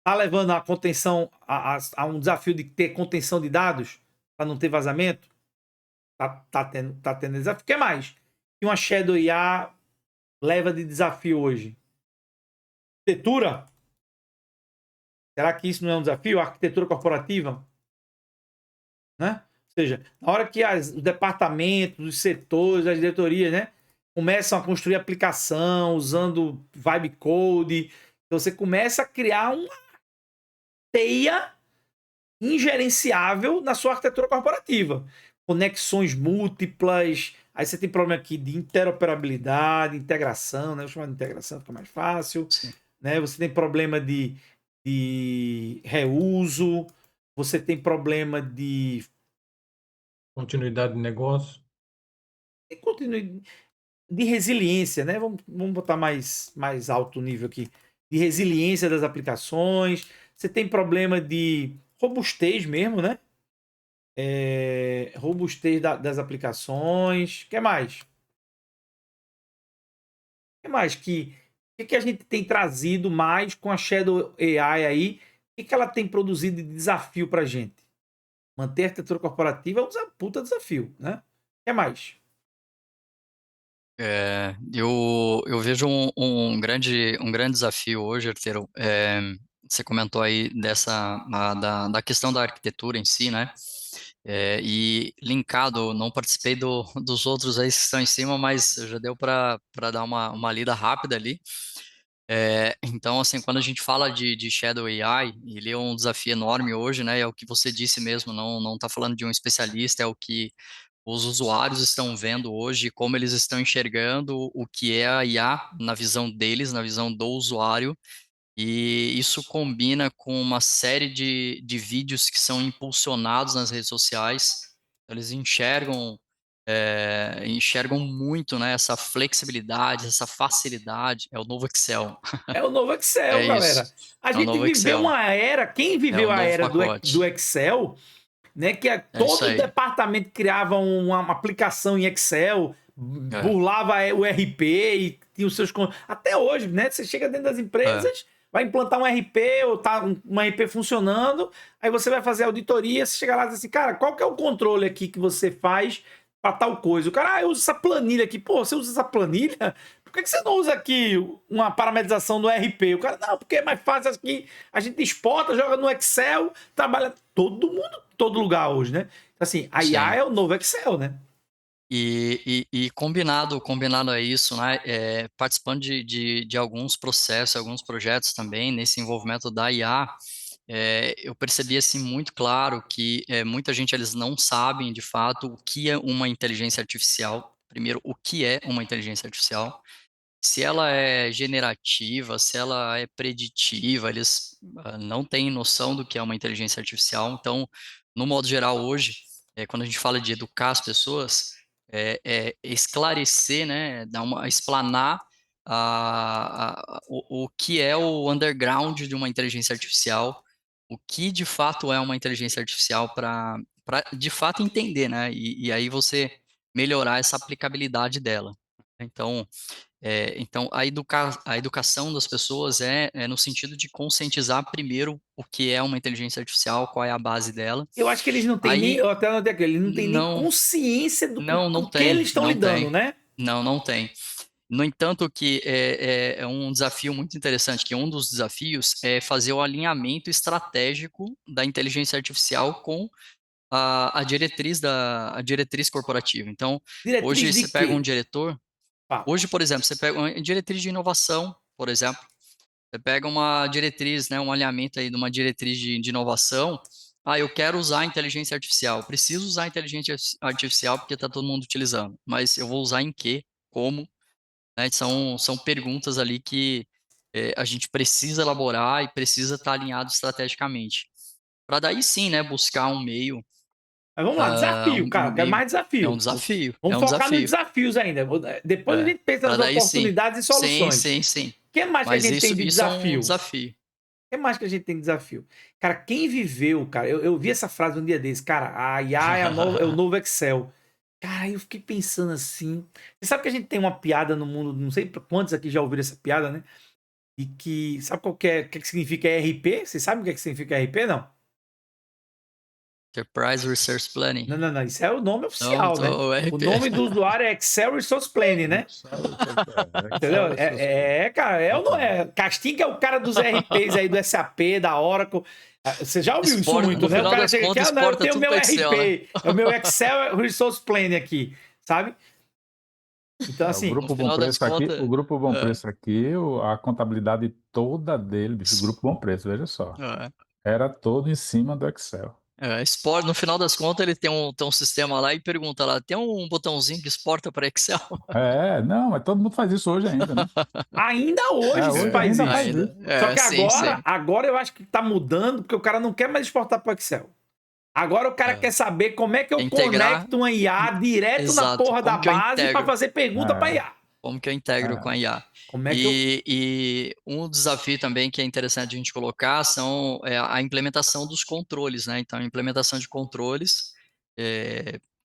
Está levando a contenção, a um desafio de ter contenção de dados para não ter vazamento? Tá tendo desafio. O que mais que uma Shadow AI leva de desafio hoje? Arquitetura? Será que isso não é um desafio? A arquitetura corporativa? Né? Ou seja, na hora que os departamentos, os setores, as diretorias, né, começam a construir aplicação usando vibe code, então você começa a criar uma teia ingerenciável na sua arquitetura corporativa. Conexões múltiplas, Aí você tem problema aqui de interoperabilidade, integração, né? Eu chamo de integração, fica mais fácil, Sim. né? Você tem problema de reuso, você tem problema de Continuidade de negócio. de resiliência, né? Vamos botar mais alto nível aqui. De resiliência das aplicações. Você tem problema de robustez mesmo, né? Robustez das aplicações. O que mais? O que mais que a gente tem trazido mais com a Shadow AI aí? O que ela tem produzido de desafio para a gente? Manter a arquitetura corporativa é um puta desafio, né? O que mais? Eu vejo um grande desafio hoje, Arteiro. Você comentou aí da questão da arquitetura em si, né? E linkado, não participei dos outros aí que estão em cima, mas já deu para dar uma lida rápida ali. Então, assim, quando a gente fala de Shadow AI, ele é um desafio enorme hoje, né? É o que você disse mesmo, não está falando de um especialista, é o que os usuários estão vendo hoje, como eles estão enxergando o que é a IA na visão deles, na visão do usuário, e isso combina com uma série de vídeos que são impulsionados nas redes sociais. Eles enxergam muito, né, essa flexibilidade, essa facilidade. É o novo Excel. É o novo Excel, É isso. galera. A É o gente novo viveu Excel. uma era, quem É viveu o a novo era do pacote. Excel, né? Que É isso todo aí. departamento criava uma aplicação em Excel, burlava o RP e tinha os seus. Até hoje, né? Você chega dentro das empresas, vai implantar um RP ou tá um RP funcionando, aí você vai fazer auditoria, você chega lá e diz assim, cara, qual que é o controle aqui que você faz para tal coisa? O cara, eu uso essa planilha aqui. Pô, você usa essa planilha? Por que você não usa aqui uma parametrização do RP? O cara, não, porque é mais fácil aqui. A gente exporta, joga no Excel, trabalha todo mundo, todo lugar hoje, né? Assim, a IA Sim. é o novo Excel, né? E combinado a isso, né, participando de alguns processos, alguns projetos também, nesse envolvimento da IA, eu percebi assim muito claro que muita gente eles não sabem de fato o que é uma inteligência artificial. Primeiro, o que é uma inteligência artificial? Se ela é generativa, se ela é preditiva, eles não têm noção do que é uma inteligência artificial. Então, no modo geral, hoje, quando a gente fala de educar as pessoas, esclarecer, né, explanar o que é o underground de uma inteligência artificial, o que de fato é uma inteligência artificial para de fato entender, né, e aí você melhorar essa aplicabilidade dela. Então, a educação das pessoas é no sentido de conscientizar primeiro o que é uma inteligência artificial, qual é a base dela. Eu acho que eles não têm nem, Aí, eu até anotei aqui, eles não têm nem não, consciência do não que eles tem, estão não lidando, tem, né? não tem. No entanto, que é um desafio muito interessante, que um dos desafios é fazer o alinhamento estratégico da inteligência artificial com a diretriz corporativa. Então, Diretriz hoje de você pega um quê? diretor. Fala. Hoje, por exemplo, você pega uma diretriz de inovação, por exemplo. Você pega uma diretriz, né, um alinhamento aí de uma diretriz de inovação. Ah, eu quero usar a inteligência artificial. Preciso usar a inteligência artificial porque está todo mundo utilizando. Mas eu vou usar em quê? Como? Né? São perguntas ali que a gente precisa elaborar e precisa estar alinhado estrategicamente. Para daí sim, né, buscar um meio, Mas vamos lá, desafio, cara. um Quero meio. mais desafio. É Vamos um focar nos desafio. desafios ainda. Depois a gente pensa Para nas daí sim. oportunidades e soluções. Sim. O que mais que a Mas gente tem de isso é um desafio? desafio. O que mais que a gente tem de desafio? Cara, quem viveu, cara, eu vi essa frase um dia desse, cara, a IA é o novo Excel. Cara, eu fiquei pensando assim. Você sabe que a gente tem uma piada no mundo, não sei quantos aqui já ouviram essa piada, né? E que, sabe qual que é, o que significa RP? Você sabe o que significa RP, não? Enterprise Resource Planning. Não. Isso é o nome Não, oficial, né? o RP. O nome do usuário é Excel Resource Planning, né? Entendeu? Cara, é ou não é? Castiga é o cara dos RPs aí, do SAP, da Oracle. Você já ouviu isso muito, No né? O final cara das chega aqui, contas, não, eu exporta tenho o tudo meu pro Excel, né? RP, é o meu Excel Resource Planning aqui, sabe? Então, O assim, Grupo No Bom final das Preço aqui, contas, o Grupo Bom Preço aqui, a contabilidade toda dele, bicho, o Grupo Bom Preço, veja só, era todo em cima do Excel. No final das contas, ele tem um sistema lá e pergunta lá, tem um botãozinho que exporta para Excel? Não, mas todo mundo faz isso hoje ainda, né? Ainda hoje se Hoje faz ainda isso. faz Ainda. isso. Só que Sim, sim. agora eu acho que tá mudando, porque o cara não quer mais exportar para Excel. Agora o cara É. quer saber como é que eu Integrar. conecto uma IA direto na Exato, porra da como que eu base para integro? fazer pergunta para IA. Como que eu integro com a IA? Como é que eu... E um desafio também que é interessante a gente colocar são a implementação dos controles, né? Então, a implementação de controles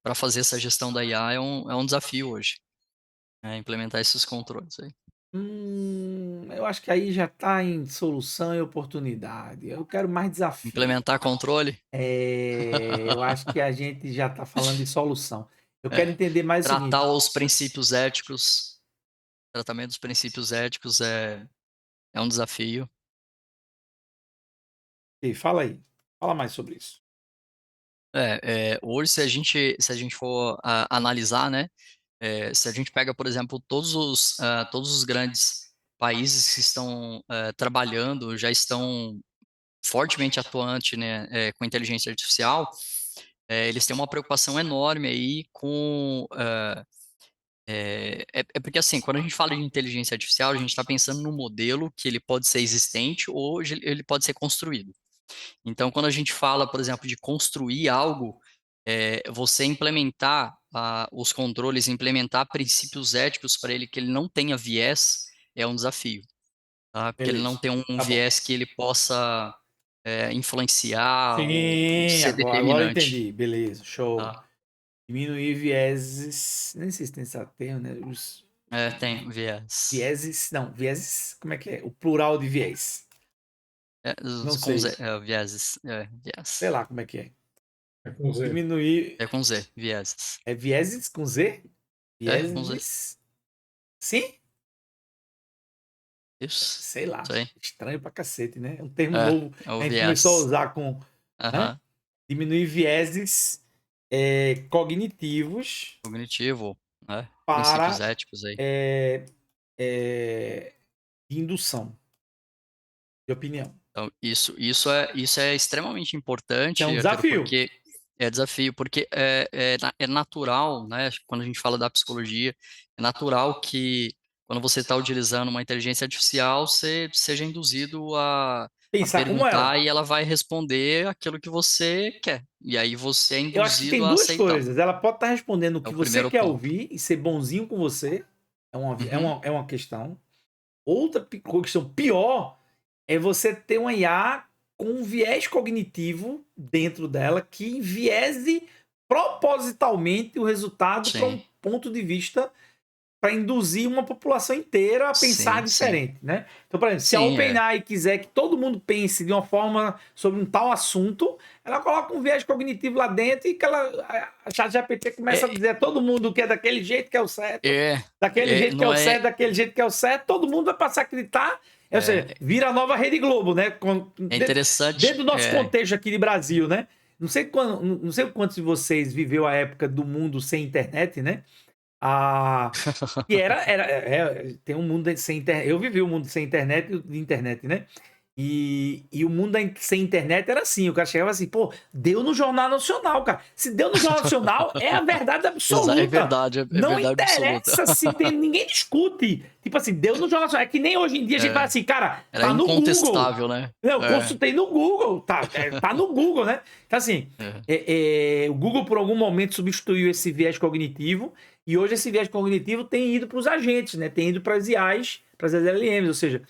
para fazer essa gestão da IA é um desafio hoje, né? Implementar esses controles aí. Eu acho que aí já tá em solução e oportunidade. Eu quero mais desafio. Implementar controle? Eu acho que a gente já tá falando de solução. Eu quero entender mais o seguinte. Tratar os princípios éticos, tratamento dos princípios éticos é um desafio. Fala aí. Fala mais sobre isso. Hoje, se a gente for analisar, né? Se a gente pega, por exemplo, todos os grandes países que estão trabalhando, já estão fortemente atuantes, né, com inteligência artificial, eles têm uma preocupação enorme aí com... porque, assim, quando a gente fala de inteligência artificial, a gente está pensando num modelo que ele pode ser existente ou ele pode ser construído. Então, quando a gente fala, por exemplo, de construir algo, você implementar os controles, implementar princípios éticos para ele que ele não tenha viés, é um desafio, tá? Porque ele não Beleza. tem um Tá bom. viés que ele possa influenciar ou Sim, ser agora eu determinante, entendi. Beleza, show. tá? Diminuir vieses. Nem sei se tem esse termo, né? Os Tem viés. vieses. Não, vieses. Como é que é? O plural de viés. Não Com sei. vieses. Viés. Sei lá como é que é. É com Z. Diminuir. É com Z, vieses. É vieses com Z? Com Z. Vieses. Sim? Isso. Sei lá. Isso aí. Estranho pra cacete, né? É um termo novo É o que a gente viés. começou a usar com. Aham. Né? Diminuir vieses cognitivos Cognitivo, né? para Princípios éticos aí. de indução de opinião. Então, isso é extremamente importante, É um Arthur, desafio. porque é desafio, porque é natural, né? Quando a gente fala da psicologia, é natural que quando você está utilizando uma inteligência artificial, você seja induzido a Pensar como perguntar ela. e ela vai responder aquilo que você quer. E aí você é Eu acho que tem induzido a duas aceitar. coisas. Ela pode estar respondendo o É que o você primeiro quer ponto. ouvir e ser bonzinho com você. Uhum. É uma questão. Outra questão pior é você ter uma IA com um viés cognitivo dentro dela que enviese propositalmente o resultado para um Sim, ponto de vista para induzir uma população inteira a pensar sim, sim. diferente, né? Então, por exemplo, se a Sim, OpenAI quiser que todo mundo pense de uma forma sobre um tal assunto, ela coloca um viés cognitivo lá dentro e que a ChatGPT começa a dizer a todo mundo que é daquele jeito que é o certo, daquele jeito que é não o certo, daquele jeito que é o certo, todo mundo vai passar a acreditar. Ou seja, vira a nova Rede Globo, né? É interessante. Dentro do nosso contexto aqui de Brasil, né? Não sei quantos de vocês viveu a época do mundo sem internet, né? Que tem um mundo sem internet. Eu vivi o mundo sem internet de internet, né? E o mundo sem internet era assim, o cara chegava assim, pô, deu no Jornal Nacional, cara. Se deu no Jornal Nacional, é a verdade absoluta. É verdade, Não verdade absoluta. interessa se tem, ninguém discute. Tipo assim, deu no Jornal Nacional. É que nem hoje em dia a gente fala assim, cara, Era tá no Google. incontestável, né? Eu consultei no Google, tá no Google, né? Então assim, o Google por algum momento substituiu esse viés cognitivo e hoje esse viés cognitivo tem ido para os agentes, né? Tem ido para as IAs, para as LLMs, ou seja,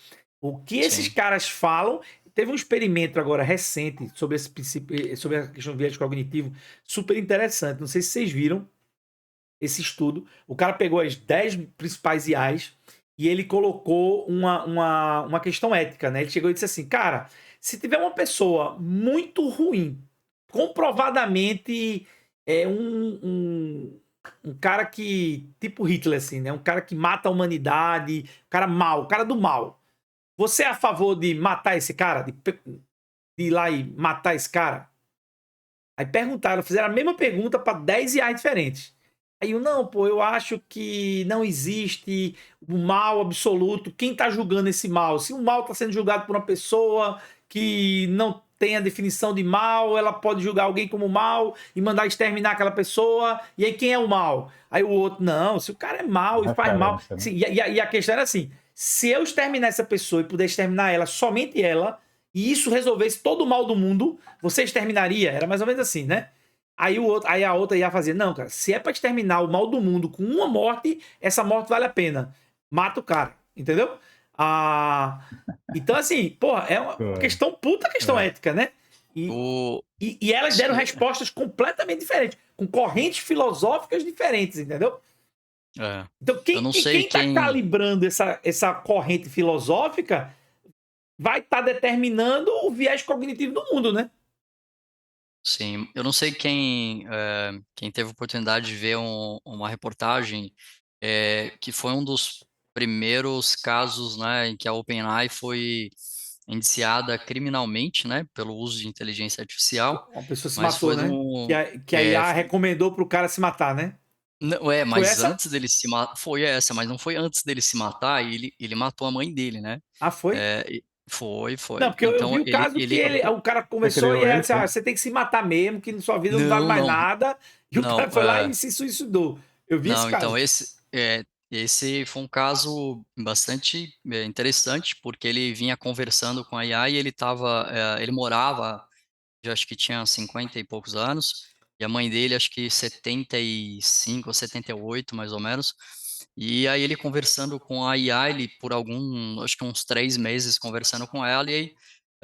o que esses caras falam. Teve um experimento agora recente sobre esse princípio, sobre a questão do viés cognitivo, super interessante. Não sei se vocês viram esse estudo. O cara pegou as 10 principais IAs e ele colocou uma questão ética, né? Ele chegou e disse assim, cara, se tiver uma pessoa muito ruim, comprovadamente um cara que, tipo Hitler, assim, né? Um cara que mata a humanidade, um cara mau, um cara do mal. Você é a favor de matar esse cara? De ir lá e matar esse cara? Aí perguntaram, fizeram a mesma pergunta para 10 IAs diferentes. Aí eu acho que não existe o mal absoluto. Quem tá julgando esse mal? Se o mal tá sendo julgado por uma pessoa que não tem a definição de mal, ela pode julgar alguém como mal e mandar exterminar aquela pessoa. E aí quem é o mal? Aí o outro, não, se o cara é mal e faz mal. Referência, né? Sim, e a questão era assim: se eu exterminar essa pessoa e puder exterminar ela, somente ela, e isso resolvesse todo o mal do mundo, você exterminaria? Era mais ou menos assim, né? Aí a outra ia fazer, não, cara, se é pra exterminar o mal do mundo com uma morte, essa morte vale a pena. Mata o cara, entendeu? Ah, então, assim, porra, é uma É. questão, puta questão É. ética, né? E, O, e elas deram Sim. respostas completamente diferentes, com correntes filosóficas diferentes, entendeu? é, Então, eu não sei quem tá quem. calibrando essa corrente filosófica vai estar determinando o viés cognitivo do mundo, né? Sim, eu não sei quem teve a oportunidade de ver uma reportagem que foi um dos primeiros casos, né, em que a OpenAI foi indiciada criminalmente, né, pelo uso de inteligência artificial, Uma pessoa se mas matou, foi de né? um, Que a IA recomendou pro cara se matar, né? não, Foi mas essa? antes dele se matar, foi essa, mas não foi antes dele se matar, ele matou a mãe dele, né? Ah, foi? Foi. Não, porque eu Então vi o caso que o cara Você começou e criou ela ele, disse: foi? ah, você tem que se matar mesmo, que sua vida não vale não, mais não, nada. E o não, cara foi lá e se suicidou. Eu vi esse não, então caso. esse foi um caso bastante interessante, porque ele vinha conversando com a IA e ele morava, eu acho que tinha 50 e poucos anos, e a mãe dele acho que 75 ou 78, mais ou menos. E aí ele conversando com a IA, ele por acho que uns 3 meses conversando com ela, e aí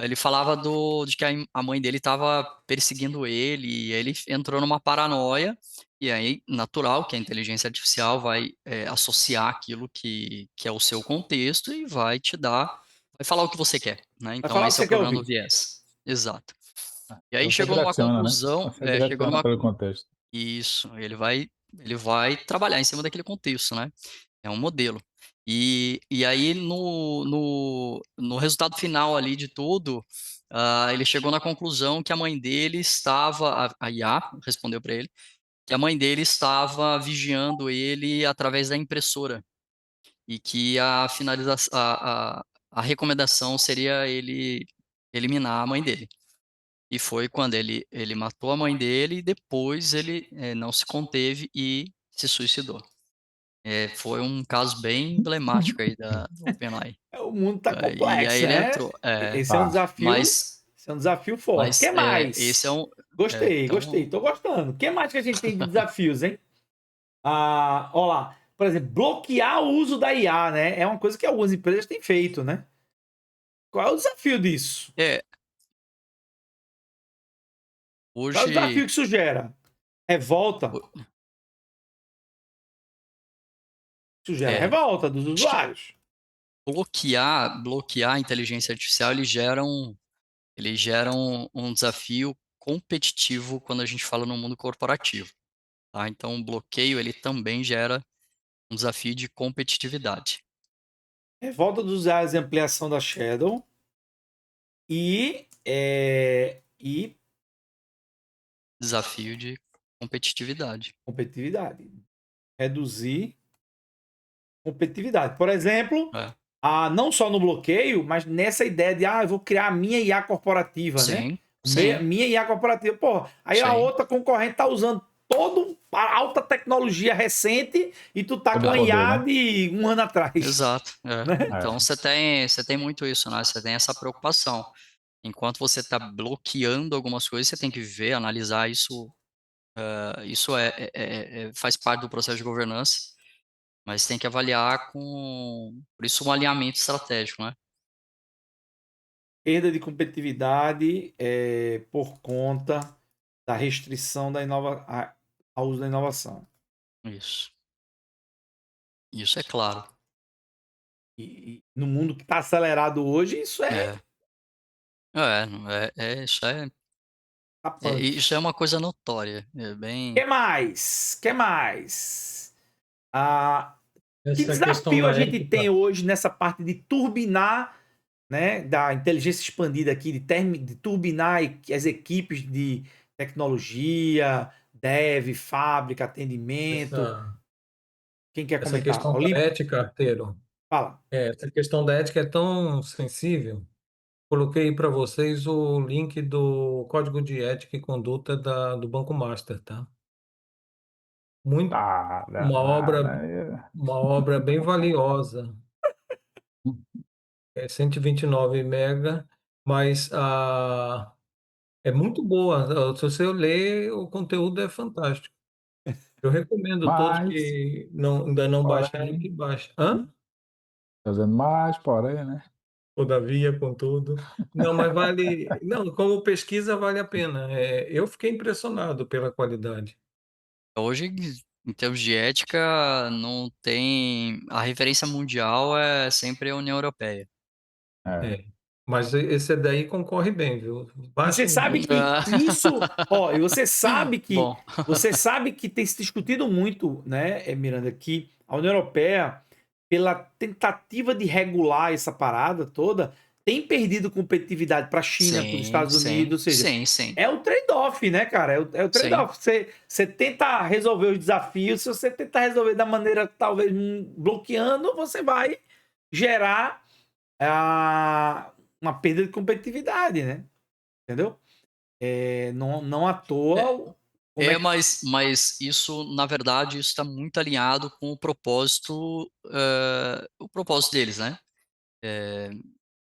ele falava de que a mãe dele estava perseguindo ele, e ele entrou numa paranoia, e aí, natural que a inteligência artificial vai associar aquilo que é o seu contexto e vai falar o que você quer, né? Vai Então, falar o que esse é você o quer problema do ouvir. viés. Exato. E aí Você chegou numa direciona, né? conclusão, Você direciona pelo contexto. isso, ele vai trabalhar em cima daquele contexto, né? É um modelo. E aí, no resultado final ali de tudo, ele chegou na conclusão que a mãe dele a IA respondeu para ele, que a mãe dele estava vigiando ele através da impressora e que a recomendação seria ele eliminar a mãe dele. E foi quando ele matou a mãe dele e depois ele não se conteve e se suicidou. Foi um caso bem emblemático aí da OpenAI. O mundo tá E aí complexo, ele né? entrou. Esse é um Tá. desafio. Esse é um desafio forte. O que Esse é mais? um. Gostei, tô gostando. O que mais que a gente tem de desafios, hein? Ah, ó lá, por exemplo, bloquear o uso da IA, né? É uma coisa que algumas empresas têm feito, né? Qual é o desafio disso? É, Qual é o desafio hoje, que isso gera? Revolta. ho- Isso gera é, revolta dos acho que usuários. bloquear a inteligência artificial, ele gera um desafio competitivo quando a gente fala no mundo corporativo, tá? Então, o bloqueio, ele também gera um desafio de competitividade. Revolta dos usuários e ampliação da Shadow. E Desafio de competitividade. competitividade. Reduzir competitividade. Por exemplo, É. não só no bloqueio, mas nessa ideia de eu vou criar a minha IA corporativa, né? Sim, sim, Minha IA corporativa. Pô, aí a sim. outra concorrente tá usando toda a alta tecnologia recente e tu tá Todo com a poder, IA né? de um ano atrás. Exato. Né? Então você tem muito isso, né? Você tem essa preocupação. Enquanto você está bloqueando algumas coisas, você tem que ver, analisar isso. Isso faz parte do processo de governança, mas tem que avaliar por isso, um alinhamento estratégico, né? Perda de competitividade por conta da restrição ao uso da inovação. Isso. Isso é claro. E no mundo que está acelerado hoje, isso é É, isso tapante. isso é uma coisa notória. É Que bem. mais? Que mais? Ah, que Essa questão desafio a da gente tem ética, hoje nessa parte de turbinar, né, da inteligência expandida aqui, de turbinar as equipes de tecnologia, dev, fábrica, atendimento. essa, Quem quer essa comentar? questão da Olímpio, ética, Arteiro, fala. essa questão da ética é tão sensível Coloquei para vocês o link do Código de Ética e Conduta do Banco Master, tá? Muito, Nada, uma obra, nada. uma obra bem valiosa. É 129 mega, mas é muito boa. Se você ler, o conteúdo é fantástico. Eu recomendo a todos Mas, que ainda não baixaram, que porém, baixem. Hã? fazendo mais, porém, né? Todavia, contudo. Não, mas vale. Não, como pesquisa vale a pena. Eu fiquei impressionado pela qualidade. Hoje, em termos de ética, não tem. A referência mundial é sempre a União Europeia. É. É. Mas esse daí concorre bem, viu? E você Baixem sabe mesmo. que Ah, isso, ó, e bom, você sabe que tem se discutido muito, né, Miranda, que a União Europeia, pela tentativa de regular essa parada toda, tem perdido competitividade para a China, para os sim, Estados Unidos, sim, ou seja, sim, sim, é o trade-off, né, cara? É o sim. trade-off. Você tenta resolver os desafios, se você tentar resolver da maneira talvez bloqueando, você vai gerar uma perda de competitividade, né? Entendeu? Não à toa. Como é que. Mas isso, na verdade, isso está muito alinhado com o propósito deles, né?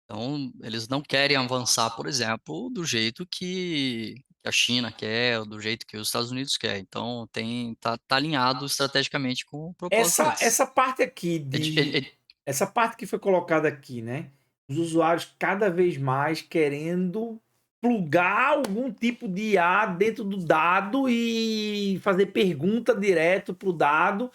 Então, eles não querem avançar, por exemplo, do jeito que a China quer, ou do jeito que os Estados Unidos quer. Então, tá alinhado estrategicamente com o propósito deles. Essa parte aqui É di- é- de. é- Essa parte que foi colocada aqui, né? Os usuários cada vez mais querendo plugar algum tipo de IA dentro do dado e fazer pergunta direto para o dado.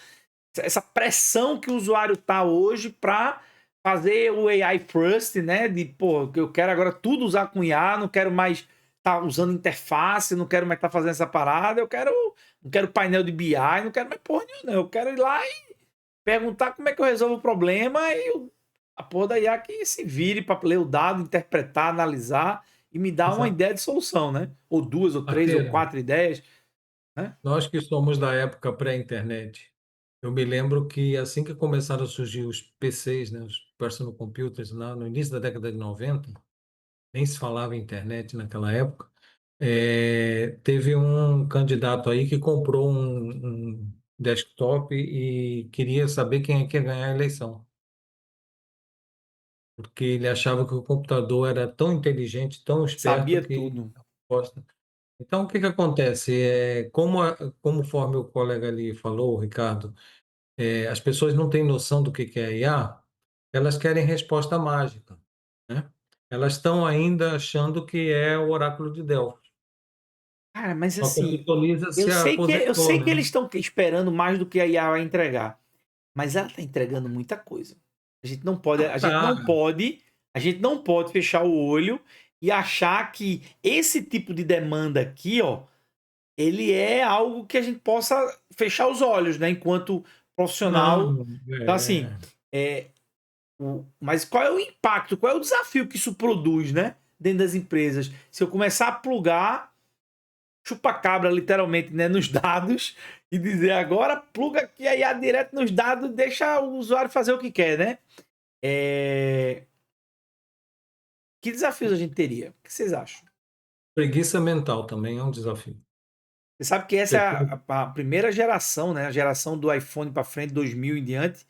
Essa pressão que o usuário tá hoje para fazer o AI first, né? De, pô, eu quero agora tudo usar com IA, não quero mais estar usando interface, não quero mais estar fazendo essa parada, não quero painel de BI, não quero mais porra nenhuma, não. Eu quero ir lá e perguntar como é que eu resolvo o problema e a porra da IA que se vire para ler o dado, interpretar, analisar e me dar uma Exato. ideia de solução, né? Ou duas, ou três, ou Arteira, quatro ideias, né? nós que somos da época pré-internet, eu me lembro que assim que começaram a surgir os PCs, né, os personal computers, lá no início da década de 90, nem se falava em internet naquela época, teve um candidato aí que comprou um desktop e queria saber quem é que ia ganhar a eleição, porque ele achava que o computador era tão inteligente, tão esperto Sabia que tudo. posta. Então, o que que acontece? Conforme o colega ali falou, Ricardo, as pessoas não têm noção do que é IA, elas querem resposta mágica, né? Elas estão ainda achando que é o oráculo de Delfos. Cara, mas Só que a assim, pitonisa Eu se sei que eu aposentou, sei que né? eles estão esperando mais do que a IA vai entregar, mas ela está entregando muita coisa. A gente não pode, a gente não Tá. pode, a gente não pode fechar o olho e achar que esse tipo de demanda aqui, ó, ele é algo que a gente possa fechar os olhos, né, enquanto profissional. Não, Então assim, é, mas qual é o impacto, qual é o desafio que isso produz, né, dentro das empresas? Se eu começar a plugar chupa-cabra, literalmente, né, nos dados e dizer agora pluga aqui a IA direto nos dados, deixa o usuário fazer o que quer, né? Que desafios a gente teria? O que vocês acham? preguiça mental também é um desafio. Você sabe que essa é a primeira geração, né? A geração do iPhone para frente, 2000 em diante,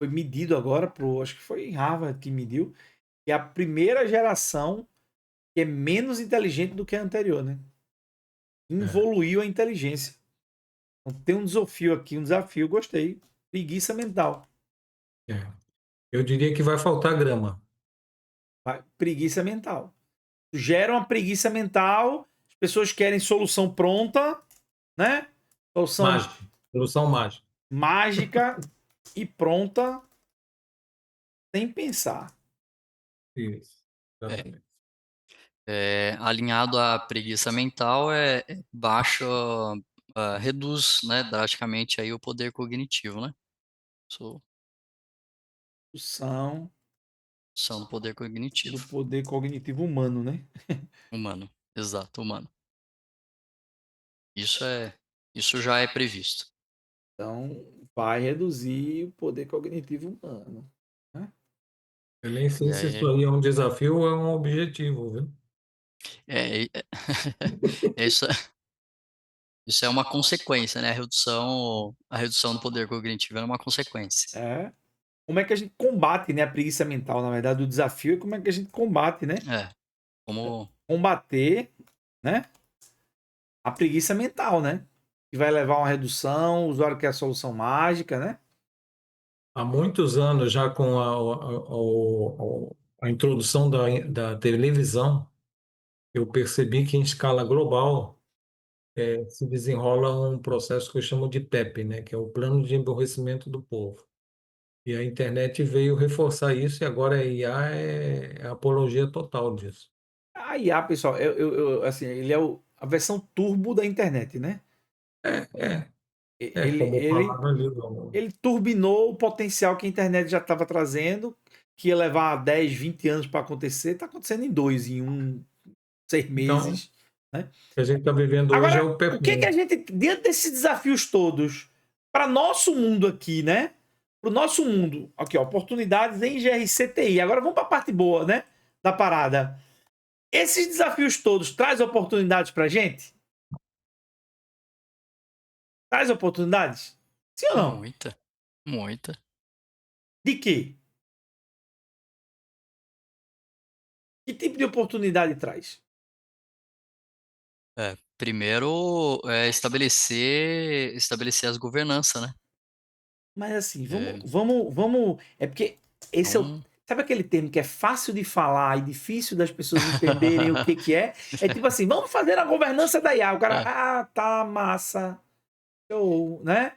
foi medido agora, acho que foi em Harvard que mediu, que é a primeira geração que é menos inteligente do que a anterior, né? É, Evoluiu a inteligência. Então, tem um desafio aqui, gostei. Preguiça mental. é. Eu diria que vai faltar grama. Preguiça mental. Gera uma preguiça mental, as pessoas querem solução pronta, né? Solução Mágica. Solução mágica. mágica e pronta, sem pensar. Isso. É, Exatamente. alinhado à preguiça mental baixa, reduz, né, drasticamente aí o poder cognitivo, né? Solução São do poder do cognitivo poder cognitivo humano, né? humano, exato, humano. Isso isso já é previsto. Então, vai reduzir o poder cognitivo humano, né? Eu nem sei E se isso aí, aí é um desafio ou é um objetivo, viu? é, é, isso, isso é uma consequência, né? A redução do poder cognitivo é uma consequência. É. Como é que a gente combate, né, a preguiça mental, na verdade, o desafio é como é que a gente combate, né? É, como Combater, né, a preguiça mental, né? Que vai levar a uma redução, o usuário quer a solução mágica, né? Há muitos anos, já com a introdução da televisão, eu percebi que em escala global se desenrola um processo que eu chamo de PEP, né, que é o Plano de Emborrecimento do Povo. E a internet veio reforçar isso e agora a IA é a apologia total disso. A IA, pessoal, assim, ele é a versão turbo da internet, né? É, Ele, como ele, falava ali. ele turbinou o potencial que a internet já estava trazendo, que ia levar 10, 20 anos para acontecer, está acontecendo em 2, em 6 Então, meses, né? o que a gente está vivendo hoje é Agora, o o que que a PEP. gente, diante desses desafios todos, para nosso mundo aqui, né? Para o nosso mundo, aqui, ó, oportunidades em GRCTI. Agora vamos para a parte boa, né? Da parada. Esses desafios todos traz oportunidades para gente? Traz oportunidades? Sim ou não? muita, muita. De quê? Que tipo de oportunidade traz? Primeiro, estabelecer as governanças, né? Mas assim, É, vamos. É porque esse é o. então, Sabe aquele termo que é fácil de falar e difícil das pessoas entenderem o que que é? É tipo assim, vamos fazer a governança da IA. O cara, é, tá, massa, show, né?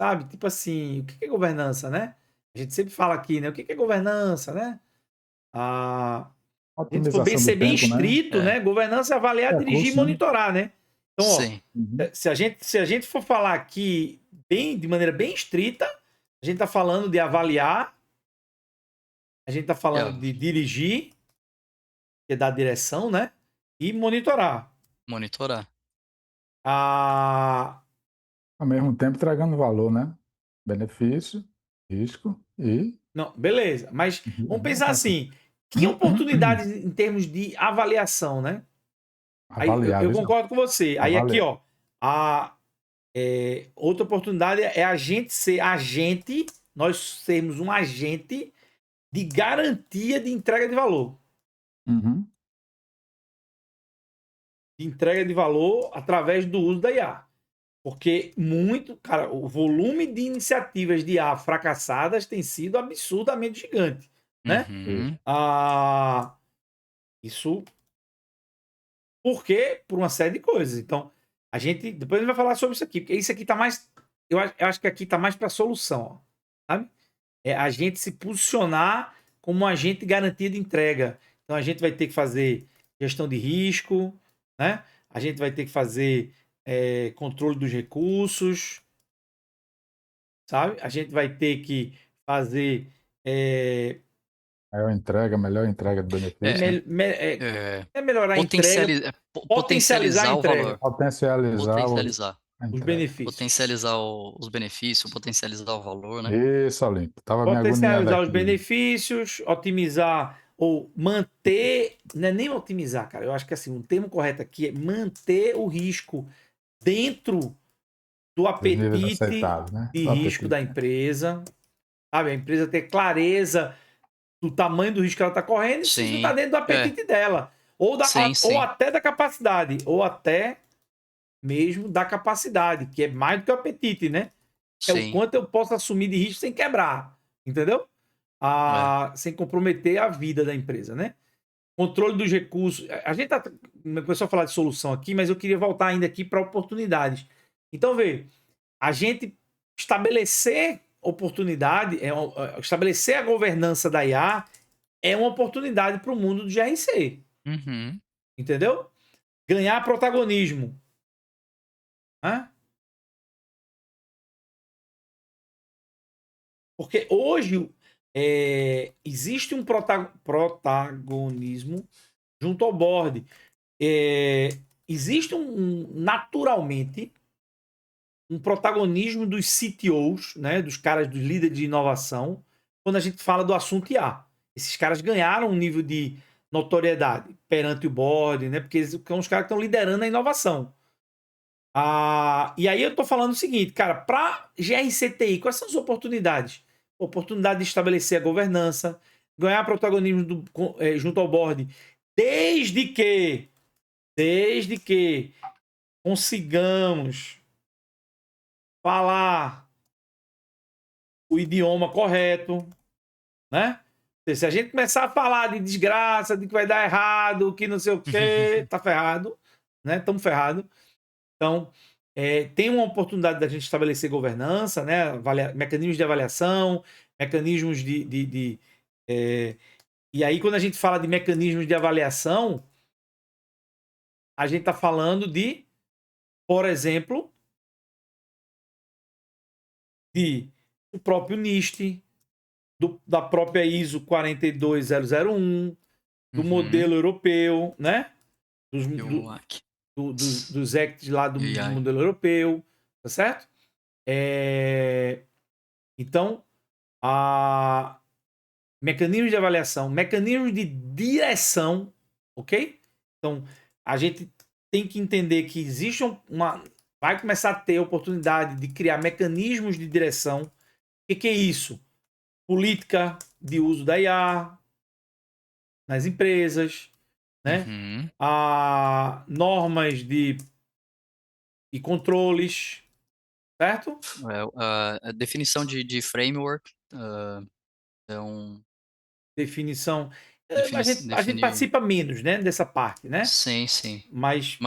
Sabe? Tipo assim, o que que é governança, né? A gente sempre fala aqui, né? O que que é governança, né? Ah, a gente for bem, Otimização do ser bem tempo, né? estrito, é, né? Governança é avaliar, dirigir e Recurso, né? monitorar, né? Então, ó, sim, Uhum. se a gente for falar aqui de maneira bem estrita, a gente está falando de avaliar, a gente está falando é, de dirigir, que é dar direção, né? E monitorar. monitorar. Ah, Ao mesmo tempo, entregando valor, né? Benefício, risco e não, beleza. Mas vamos pensar recompensa. assim: que oportunidades em termos de avaliação, né? Aí eu, Avaliar, eu viu? concordo com você. Aí aqui, Avaliar. ó, outra oportunidade é a gente ser agente, nós sermos um agente de garantia de entrega de valor. Uhum. De entrega de valor através do uso da IA. Porque cara, o volume de iniciativas de IA fracassadas tem sido absurdamente gigante, né? Uhum, Isso porque por uma série de coisas. Então, depois a gente vai falar sobre isso aqui, porque isso aqui tá mais, eu acho que aqui tá mais para solução, ó, sabe? É a gente se posicionar como um agente de garantia de entrega. Então a gente vai ter que fazer gestão de risco, né? A gente vai ter que fazer controle dos recursos, sabe? A gente vai ter que fazer Melhor entrega de benefício, né? me- me- é, é, melhorar a entrega, potencializar a potencializar o entrega, valor, Potencializar potencializar, a os entrega. benefícios. potencializar os benefícios, potencializar o valor, né? Isso, Olimpo. Tava me agoniando Potencializar os aqui. benefícios, otimizar ou manter, não é nem otimizar, cara. Eu acho que assim, o termo correto aqui é manter o risco dentro do Dos níveis apetite aceitáveis, né? de Do risco da apetite, né? empresa. Sabe? A empresa ter clareza do tamanho do risco que ela está correndo e se isso está Sim, dentro do apetite dela. sim, Ou sim, até da capacidade, ou até mesmo da capacidade, que é mais do que o apetite, né? É o sim, quanto eu posso assumir de risco sem quebrar, entendeu? é, Sem comprometer a vida da empresa, né? Controle dos recursos. A gente começou a falar de solução aqui, mas eu queria voltar ainda aqui para oportunidades. Então, vê, a gente estabelecer oportunidade, estabelecer a governança da IA é uma oportunidade para o mundo do GRC, uhum, entendeu? Ganhar protagonismo, né? Porque hoje existe um protagonismo junto ao board. Existe naturalmente um protagonismo dos CTOs, né, dos caras, dos líderes de inovação, quando a gente fala do assunto IA. esses caras ganharam um nível de notoriedade perante o board, né? Porque eles são os caras que estão liderando a inovação. E aí eu tô falando o seguinte, cara, para GRCTI, quais são as oportunidades? Oportunidade de estabelecer a governança, ganhar protagonismo junto ao board, desde que consigamos falar o idioma correto, né? Se a gente começar a falar de desgraça, de que vai dar errado, que não sei o quê, tá ferrado, né? Estamos ferrados. Então, tem uma oportunidade da gente estabelecer governança, né? Mecanismos de avaliação, mecanismos e aí, quando a gente fala de mecanismos de avaliação, a gente está falando de, por exemplo, o próprio NIST, da própria ISO 42001, do modelo europeu, né? Dos acts lá do modelo europeu, tá certo? Então, mecanismos de avaliação, mecanismos de direção, ok? Então, a gente tem que entender que existe vai começar a ter a oportunidade de criar mecanismos de direção. O que é isso? Política de uso da IA nas empresas, né? Normas e controles, certo? A definição de framework definição. A gente participa menos, né, dessa parte, né? Sim, sim. Mas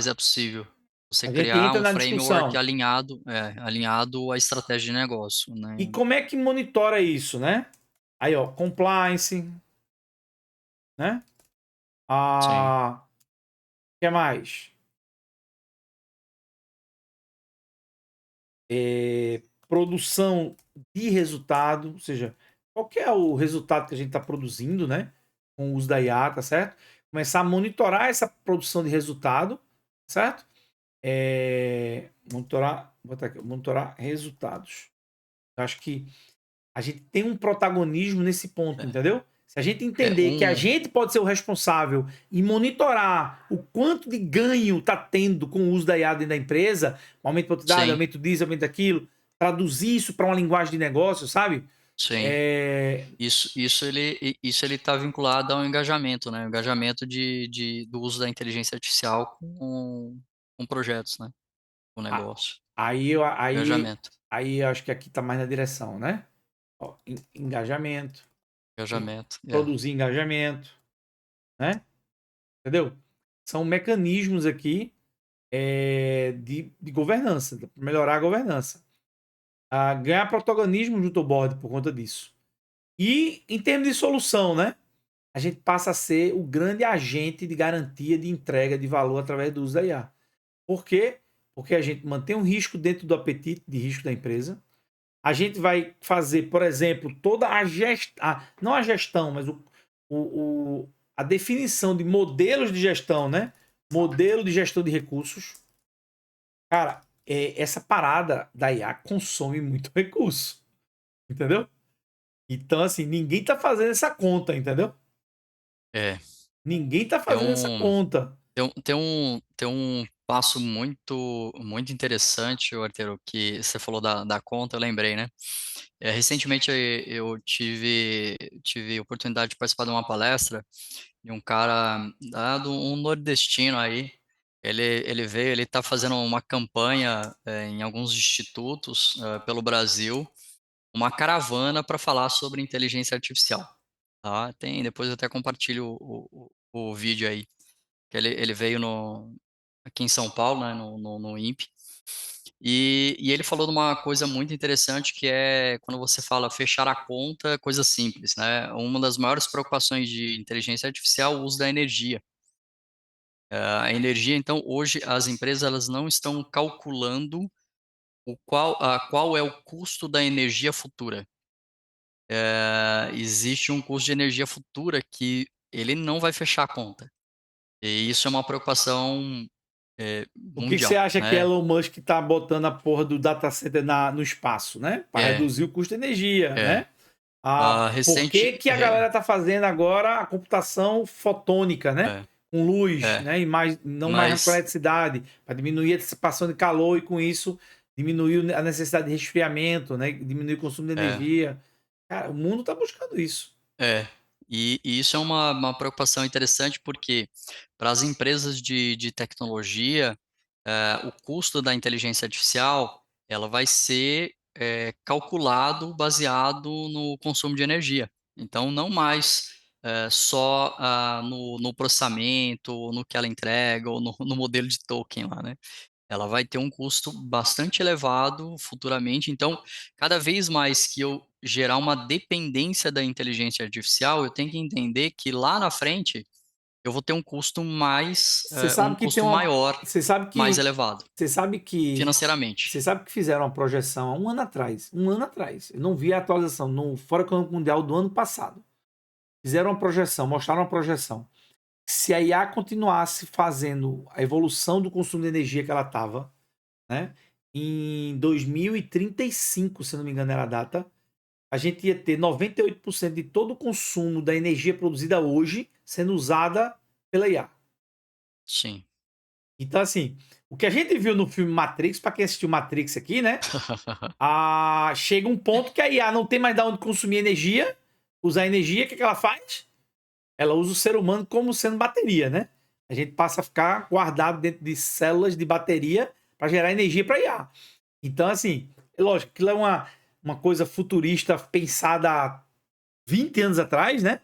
é possível você a gente criar entra um na framework discussão. alinhado à estratégia de negócio, né? E como é que monitora isso, né? Aí, ó, compliance, né? O que mais? Produção de resultado, ou seja, qual que é o resultado que a gente está produzindo, né? Com o uso da IA, tá certo? Começar a monitorar essa produção de resultado, certo? Monitorar resultados. Eu acho que a gente tem um protagonismo nesse ponto, entendeu? Se a gente entender que a gente pode ser o responsável em monitorar o quanto de ganho está tendo com o uso da IA dentro da empresa, aumento de produtividade, aumento disso, aumento daquilo, traduzir isso para uma linguagem de negócio, sabe? Sim. Isso ele está vinculado ao engajamento, né? O engajamento do uso da inteligência artificial com projetos, né? Com negócio. Aí Engajamento. Aí eu acho que aqui está mais na direção, né? Ó, engajamento. Produzir engajamento, né? Entendeu? São mecanismos aqui de governança, para melhorar a governança. Ganhar protagonismo junto ao board por conta disso. E em termos de solução, né? A gente passa a ser o grande agente de garantia de entrega de valor através do uso da IA. Por quê? Porque a gente mantém um risco dentro do apetite de risco da empresa. A gente vai fazer, por exemplo, toda a gestão, não a gestão, mas a definição de modelos de gestão, né? Modelo de gestão de recursos. Cara, essa parada da IA consome muito recurso. Entendeu? Então, assim, ninguém tá fazendo essa conta, entendeu? Ninguém tá fazendo essa conta. Tem um passo muito interessante, Arteiro, que você falou da conta, eu lembrei, né? Recentemente eu tive a oportunidade de participar de uma palestra de um cara, um nordestino aí. Ele veio, ele está fazendo uma campanha em alguns institutos pelo Brasil, uma caravana para falar sobre inteligência artificial. Tá? Depois eu até compartilho o vídeo aí. Ele veio aqui em São Paulo, né, no INPE, e ele falou de uma coisa muito interessante, que é quando você fala fechar a conta, coisa simples, né? Uma das maiores preocupações de inteligência artificial é o uso da energia. A energia, então, hoje as empresas elas não estão calculando qual é o custo da energia futura. Existe um custo de energia futura que ele não vai fechar a conta. E isso é uma preocupação O que mundial, você acha né? que Elon Musk tá botando a porra do data center no espaço, né? Para reduzir o custo de energia, né? Ah, Por que que a galera tá fazendo agora a computação fotônica, né? Com luz, né? E não mais com eletricidade, para diminuir a dissipação de calor e com isso diminuir a necessidade de resfriamento, né? Diminuir o consumo de energia. Cara, o mundo tá buscando isso. E isso é uma preocupação interessante porque para as empresas de tecnologia, o custo da inteligência artificial ela vai ser calculado baseado no consumo de energia. Então, não mais só no processamento, no que ela entrega, ou no modelo de token lá, né? Ela vai ter um custo bastante elevado futuramente. Então, cada vez mais que eu gerar uma dependência da inteligência artificial, eu tenho que entender que lá na frente eu vou ter um custo Você sabe um que custo maior, você sabe mais que elevado, você sabe que financeiramente. fizeram uma projeção há um ano atrás. Um ano atrás. Eu não vi a atualização no Fórum Econômico Mundial do ano passado. Fizeram uma projeção, mostraram uma projeção. Se a IA continuasse fazendo a evolução do consumo de energia que ela estava, né? Em 2035, se não me engano era a data, a gente ia ter 98% de todo o consumo da energia produzida hoje sendo usada pela IA. Sim. Então, assim, o que a gente viu no filme Matrix, para quem assistiu Matrix aqui, né? Chega um ponto que a IA não tem mais de onde consumir energia, usar energia, o que ela faz? Ela usa o ser humano como sendo bateria, né? A gente passa a ficar guardado dentro de células de bateria para gerar energia para IA. Então, assim, lógico, aquilo é uma coisa futurista pensada há 20 anos atrás, né?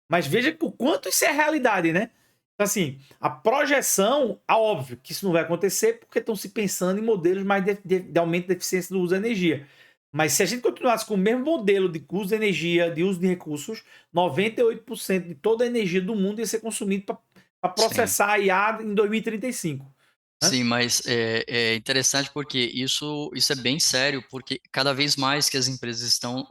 Mas veja o quanto isso é realidade, né? Então, assim, a projeção, óbvio que isso não vai acontecer porque estão se pensando em modelos mais de aumento da eficiência do uso da energia. Mas se a gente continuasse com o mesmo modelo de uso de energia, de uso de recursos, 98% de toda a energia do mundo ia ser consumida para processar a IA em 2035. Sim, mas é interessante porque isso é bem sério, porque cada vez mais que as empresas estão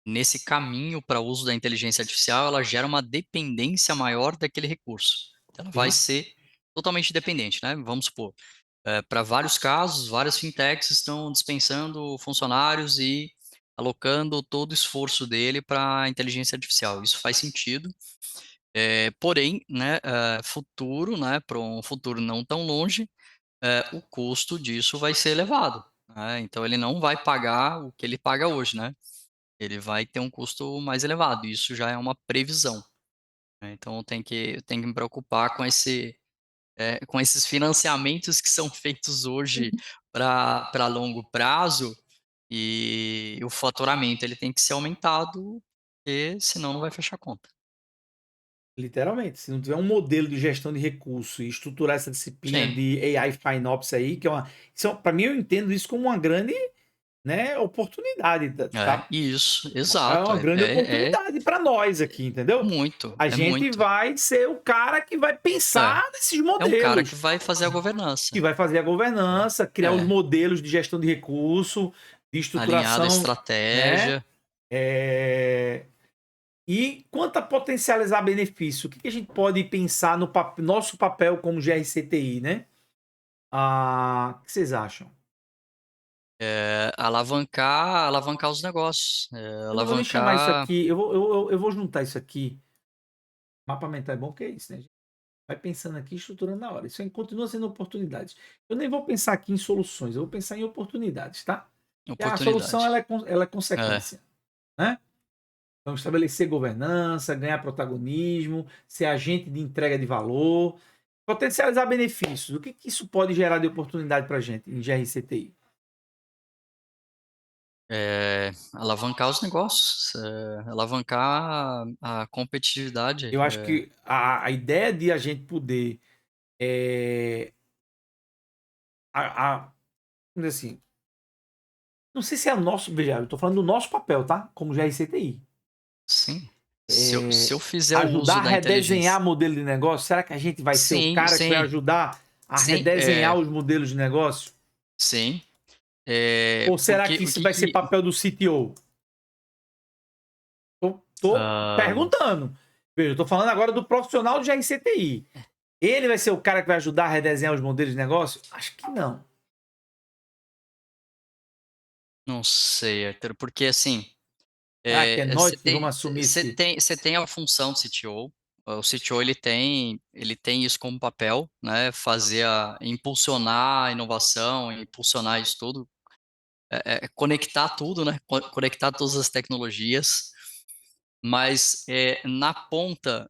nesse caminho para o uso da inteligência artificial, ela gera uma dependência maior daquele recurso. Ela vai ser totalmente dependente, né? Vamos supor, para vários casos, várias fintechs estão dispensando funcionários e alocando todo o esforço dele para a inteligência artificial. Isso faz sentido. Porém, né, futuro, né, para um futuro não tão longe, o custo disso vai ser elevado, né? Então ele não vai pagar o que ele paga hoje, né? Ele vai ter um custo mais elevado. Isso já é uma previsão, né? Então tem que me preocupar com esses financiamentos que são feitos hoje para longo prazo e o faturamento ele tem que ser aumentado, porque senão não vai fechar a conta. Literalmente, se não tiver um modelo de gestão de recursos e estruturar essa disciplina Sim. de AI FinOps aí, que para mim eu entendo isso como uma grande, né, oportunidade, tá? Isso, É exato. uma grande oportunidade para nós aqui, entendeu? Muito, A gente muito. vai ser o cara que vai pensar nesses É um cara que modelos, vai fazer a governança, que vai fazer a governança, criar os modelos de gestão de recurso, de alinhar a estruturação, né? estratégia. E quanto a potencializar benefício, o que a gente pode pensar no nosso papel como GRCTI, né? O que vocês acham? Alavancar os negócios, Eu não vou nem chamar isso alavancar. aqui, eu vou juntar isso aqui. Mapa mental é bom porque é isso, né? A gente vai pensando aqui, estruturando na hora. Isso aí continua sendo oportunidades. Eu nem vou pensar aqui em soluções, eu vou pensar em oportunidades, tá? E a solução Oportunidade. ela é consequência, né? Então, estabelecer governança, ganhar protagonismo, ser agente de entrega de valor, potencializar benefícios. O que isso pode gerar de oportunidade para a gente em GRCTI? Alavancar os negócios, alavancar a competitividade. Eu acho que a ideia de a gente poder. Vamos dizer assim. Não sei se é o nosso. Veja, eu estou falando do nosso papel, tá? Como GRCTI. Sim. Se eu fizer o Ajudar uso a da redesenhar inteligência. modelo de negócio? Será que a gente vai ser o Sim, cara que vai sim, ajudar a sim, redesenhar os modelos de negócio? sim. Ou será Porque que o isso que vai ser que. papel do CTO? Tô ah, perguntando. Veja, eu tô falando agora do profissional de GRCTI. Ele vai ser o cara que vai ajudar a redesenhar os modelos de negócio? Acho que não. não sei, Arthur, porque assim. Que é nós Você que vamos tem, assumir você esse. tem, você tem a função do CTO. O CTO ele tem isso como papel, né? Impulsionar a inovação, impulsionar isso tudo, conectar tudo, né? Conectar todas as tecnologias. Mas na ponta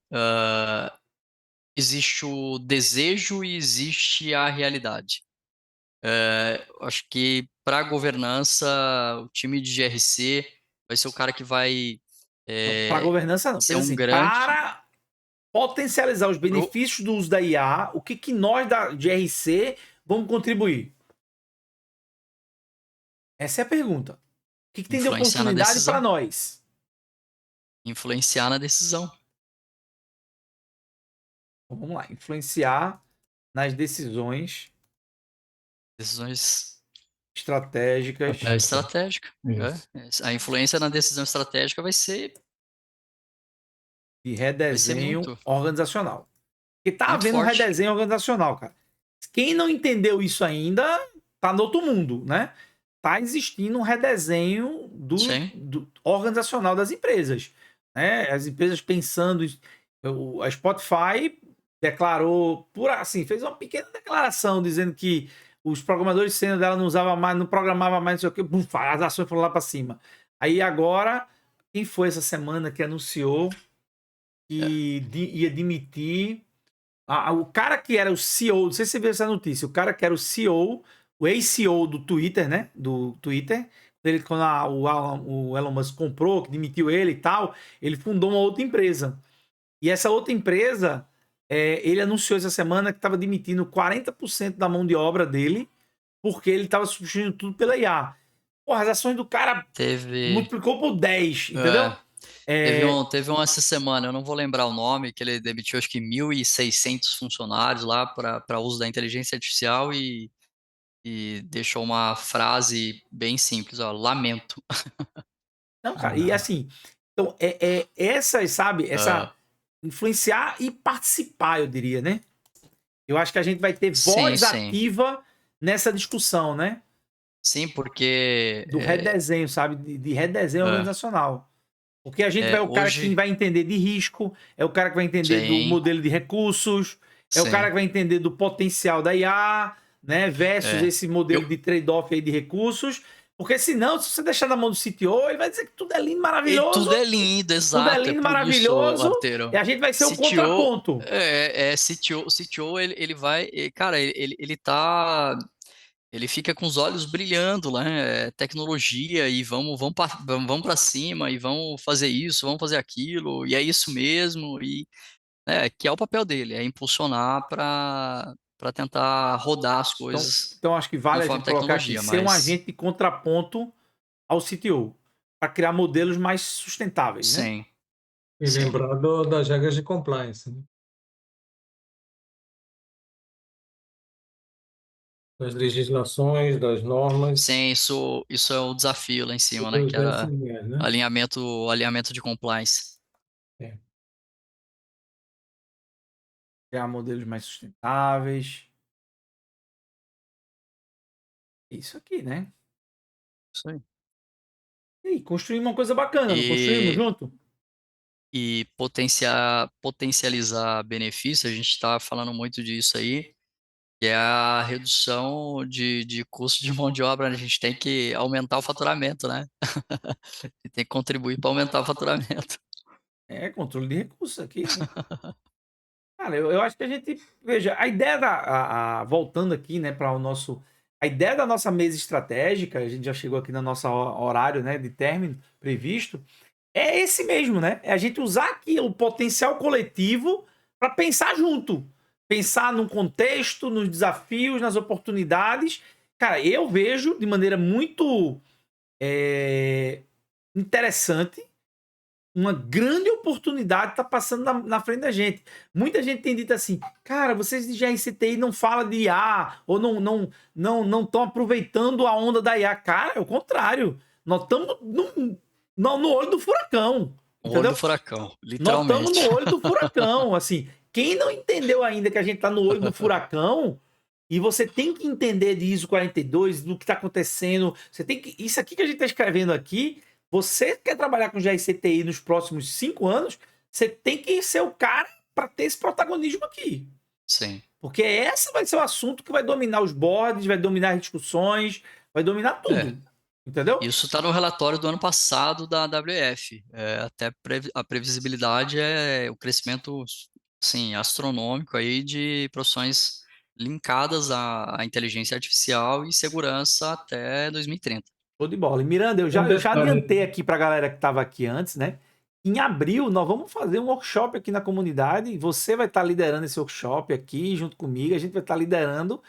existe o desejo e existe a realidade. Acho que para a governança, o time de GRC vai ser o cara que vai Para governança, não. ser Pensa um assim, grande. para potencializar os pro- benefícios do uso da IA, o que nós da GRC vamos contribuir? Essa é a pergunta. O que tem de Influenciar na oportunidade para decisão. nós? Influenciar na decisão. Então, vamos lá, influenciar nas decisões Decisões estratégicas estratégicas. Isso. A influência na decisão estratégica de vai ser redesenho organizacional. Porque tá muito havendo um forte. redesenho organizacional, cara. Quem não entendeu isso ainda, tá no outro mundo, né? Tá existindo um redesenho Sim. do organizacional das empresas, né? As empresas pensando, a Spotify declarou, fez uma pequena declaração dizendo que os programadores sênior dela não usava mais, não programava mais, não sei o que, bum, as ações foram lá para cima. Aí agora, quem foi essa semana que anunciou que ia demitir o cara que era o CEO, não sei se você viu essa notícia, o cara que era o CEO, o ex-CEO do Twitter, né? Do Twitter, quando o Elon Musk comprou, que demitiu ele e tal, ele fundou uma outra empresa. E essa outra empresa, ele anunciou essa semana que estava demitindo 40% da mão de obra dele, porque ele estava substituindo tudo pela IA. Porra, as ações do cara multiplicou por 10, entendeu? Teve um essa semana, eu não vou lembrar o nome, que ele demitiu acho que 1.600 funcionários lá para uso da inteligência artificial e deixou uma frase bem simples, ó, lamento. Não, cara, e assim, então, essas, sabe, essa influenciar e participar, eu diria, né? Eu acho que a gente vai ter Sim, voz sim. ativa nessa discussão, né? Sim, porque Do redesenho, sabe? De redesenho organizacional. Porque a gente vai, o cara que hoje, vai entender de risco, é o cara que vai entender do sim, modelo de recursos, é o cara sim. que vai entender do potencial da IA, né? Versus esse modelo Eu, de trade-off aí de recursos. Porque senão, se você deixar na mão do CTO, ele vai dizer que tudo é lindo, e maravilhoso. tudo é lindo, Tudo é exato, é lindo, por isso, maravilhoso. Arteiro. E a gente vai ser o CTO, contraponto. CTO, ele vai, cara, ele fica com os olhos brilhando, né? Tecnologia e vamos para cima e vamos fazer isso, vamos fazer aquilo e é isso mesmo e que é o papel dele, é impulsionar para tentar rodar as coisas Então acho que vale a conforme gente colocar aqui, tecnologia, ser um mas agente de contraponto ao CTO, para criar modelos mais sustentáveis, né? sim, E sim, lembrar das regras de compliance, né? Das legislações, das normas, sim, isso é o desafio lá em cima, né? dos Que era DSMs, né? alinhamento de compliance. É. Criar modelos mais sustentáveis. Isso aqui, né? Isso aí. E aí, construímos uma coisa bacana, não construímos E, junto? e potencializar benefício, a gente está falando muito disso aí, que é a redução de custo de mão de obra, né? A gente tem que aumentar o faturamento, né? E tem que contribuir para aumentar o faturamento. Controle de recursos aqui, né? Cara, eu acho que a gente. Veja, a ideia voltando aqui, né, para o nosso. A ideia da nossa mesa estratégica, a gente já chegou aqui no nosso horário, né, de término previsto, é esse mesmo, né? É a gente usar aqui o potencial coletivo para pensar junto. Pensar no contexto, nos desafios, nas oportunidades. Cara, eu vejo de maneira muito interessante uma grande oportunidade está passando na frente da gente. Muita gente tem dito assim, cara, vocês de GRCTI não falam de IA, ou não estão aproveitando a onda da IA. Cara, é o contrário. Nós estamos no olho do furacão. O olho Entendeu? do furacão, Nós estamos literalmente. no olho do furacão. Assim, quem não entendeu ainda que a gente está no olho do furacão, e você tem que entender de ISO 42, do que está acontecendo. Você tem que. Isso aqui que a gente está escrevendo aqui você quer trabalhar com GRCTI nos próximos 5 anos, você tem que ser o cara para ter esse protagonismo aqui. Sim. Porque esse vai ser o assunto que vai dominar os boards, vai dominar as discussões, vai dominar tudo. Entendeu? Isso está no relatório do ano passado da AWF. Até a previsibilidade é o crescimento, sim, astronômico aí de profissões linkadas à inteligência artificial e segurança até 2030. Show de bola. E Miranda, eu já adiantei aqui para a galera que estava aqui antes, né? Em abril, nós vamos fazer um workshop aqui na comunidade. Você vai estar liderando esse workshop aqui, junto comigo. A gente vai estar liderando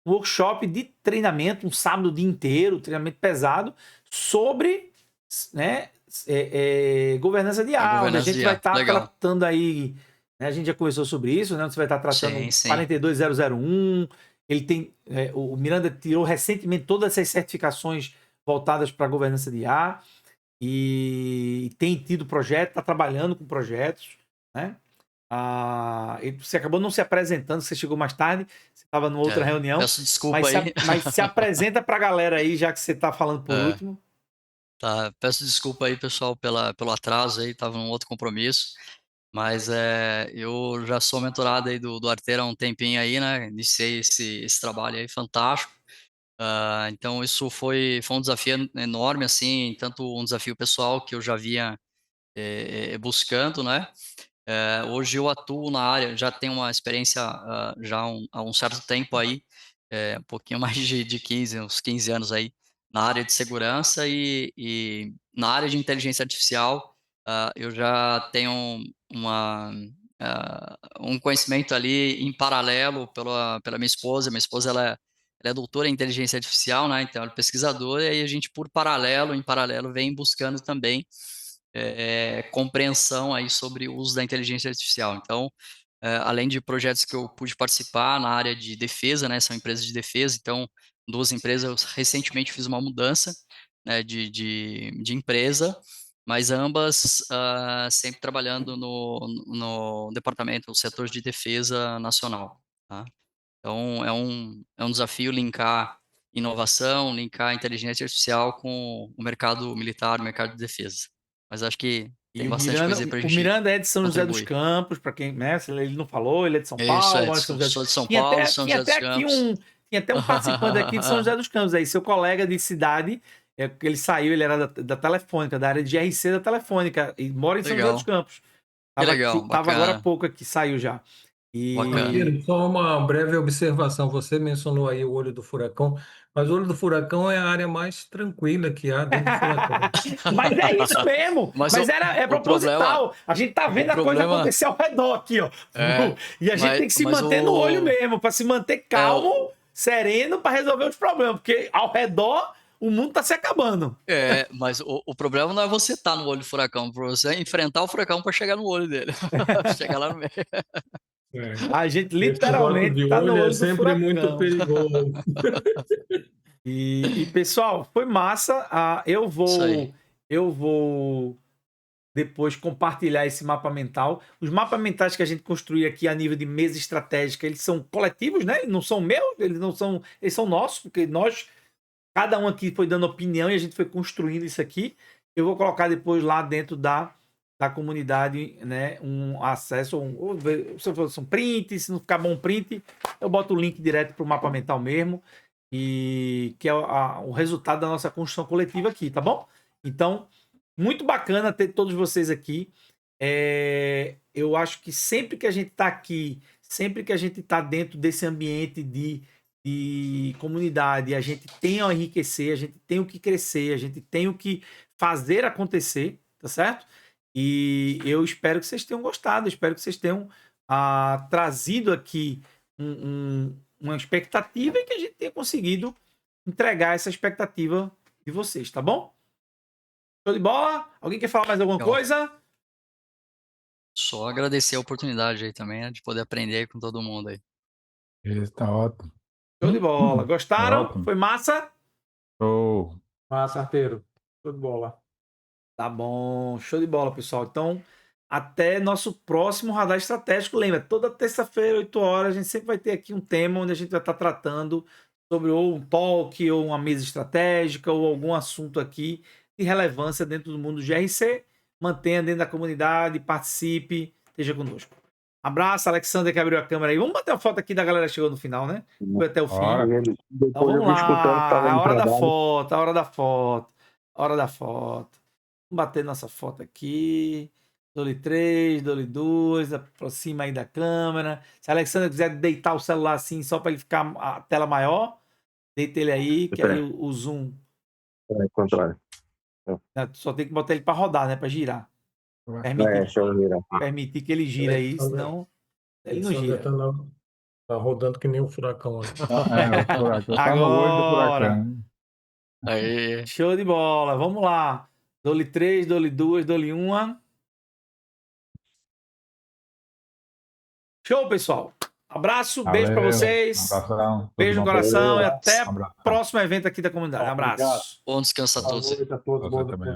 um workshop de treinamento, um sábado o dia inteiro, treinamento pesado, sobre, né, governança de IA. A gente vai estar tratando aí, né, a gente já conversou sobre isso, né? Você vai estar tratando Sim. 42001. Ele tem, o Miranda tirou recentemente todas essas certificações voltadas para a governança de IA e tem tido projeto, está trabalhando com projetos, né? Você acabou não se apresentando, você chegou mais tarde, você estava numa outra reunião. Peço desculpa aí. Mas se apresenta para a galera aí, já que você está falando por último. Tá, peço desculpa aí, pessoal, pelo atraso aí, estava num outro compromisso. Mas eu já sou mentorado aí do Arteira há um tempinho aí, né? Iniciei esse trabalho aí fantástico. Então isso foi um desafio enorme, assim, tanto um desafio pessoal que eu já vinha buscando, né? Hoje eu atuo na área, já tenho uma experiência já há um certo tempo aí, um pouquinho mais de 15, uns 15 anos aí, na área de segurança e na área de inteligência artificial, eu já tenho um conhecimento ali em paralelo pela minha esposa. Minha esposa ela é doutora em inteligência artificial, né? Então ela é pesquisadora, e aí a gente, em paralelo, vem buscando também compreensão aí sobre o uso da inteligência artificial. Então, além de projetos que eu pude participar na área de defesa, né? São empresas de defesa, então, 2 empresas, eu recentemente fiz uma mudança, né, de empresa, mas ambas sempre trabalhando no departamento, no setor de defesa nacional, tá? Então, é um desafio linkar inovação, linkar inteligência artificial com o mercado militar, o mercado de defesa. Mas acho que tem bastante coisa aí para a gente O Miranda é de São José dos contribuir. Campos, para quem, né, ele não falou, ele é de São Isso, Paulo, mora em São José sou de São Tinha Paulo, até, São tinha José até dos aqui Campos. tinha até um participante aqui de São José dos Campos aí, seu colega de cidade, ele saiu, ele era da Telefônica, da área de GRC da Telefônica, e mora em São José dos Campos. Que legal, Tava agora há bacana. pouco aqui, saiu já. Arteiro, só uma breve observação. Você mencionou aí o olho do furacão, mas o olho do furacão é a área mais tranquila que há dentro do furacão. Mas é isso mesmo. Mas é proposital. A gente tá vendo a coisa acontecer ao redor aqui, ó. E a gente tem que se manter no olho mesmo, para se manter calmo, sereno, para resolver os problemas, porque ao redor o mundo tá se acabando. Mas o problema não é você estar no olho do furacão, para você enfrentar o furacão para chegar no olho dele. Chegar lá no meio. A gente literalmente tá no olho do sempre furacão. muito perigoso. E pessoal, foi massa. Eu vou depois compartilhar esse mapa mental. Os mapas mentais que a gente construiu aqui a nível de mesa estratégica, eles são coletivos, né? Eles não são meus, eles são nossos, porque cada um aqui foi dando opinião e a gente foi construindo isso aqui. Eu vou colocar depois lá dentro da comunidade, né, um acesso, se for um print, se não ficar bom print, eu boto o link direto para o mapa mental mesmo, e que é o resultado da nossa construção coletiva aqui, tá bom? Então, muito bacana ter todos vocês aqui. Eu acho que sempre que a gente está aqui, sempre que a gente está dentro desse ambiente de comunidade, a gente tem a enriquecer, a gente tem o que crescer, a gente tem o que fazer acontecer, tá certo? E eu espero que vocês tenham gostado, espero que vocês tenham trazido aqui uma expectativa e que a gente tenha conseguido entregar essa expectativa de vocês, tá bom? Show de bola? Alguém quer falar mais alguma coisa? Só agradecer a oportunidade aí também, né, de poder aprender aí com todo mundo aí. Isso, tá ótimo. Show de bola. Gostaram? Ótimo. Foi massa? Show. Massa, Arteiro. Show de bola. Tá bom, show de bola, pessoal. Então, até nosso próximo Radar Estratégico. Lembra, toda terça-feira, 8 horas, a gente sempre vai ter aqui um tema onde a gente vai estar tratando sobre ou um talk, ou uma mesa estratégica, ou algum assunto aqui de relevância dentro do mundo do GRC. Mantenha dentro da comunidade, participe, esteja conosco. Abraço, Alexander, que abriu a câmera aí. Vamos bater a foto aqui da galera que chegou no final, né? Foi até o fim. Bora. Então Depois eu vamos vim escutando que tava lá. A no hora da trabalho. foto, a hora da foto. A hora da foto. Vamos bater nossa foto aqui. Dou-lhe 3, dou-lhe 2. Aproxima aí da câmera. Se a Alexander quiser deitar o celular assim, só para ele ficar a tela maior, deita ele aí, que aí o zoom. É, contrário. Né, só tem que botar ele para rodar, né? Para girar. Deixa eu virar. Permitir que ele gira aí, senão ele não gira. Tá rodando que nem um furacão. Né? É, o furacão. Tá no olho do Agora. furacão. Aí, Show de bola. Vamos lá. Dou-lhe 3, dou-lhe 2, dou-lhe 1. Show, pessoal. Abraço, beijo para Valeu. vocês. Abração. Tudo Beijo no bom. coração e até Abração. o próximo evento aqui da comunidade. Abraço. bom descanso a Boa todos. noite a todos. Você Boa também.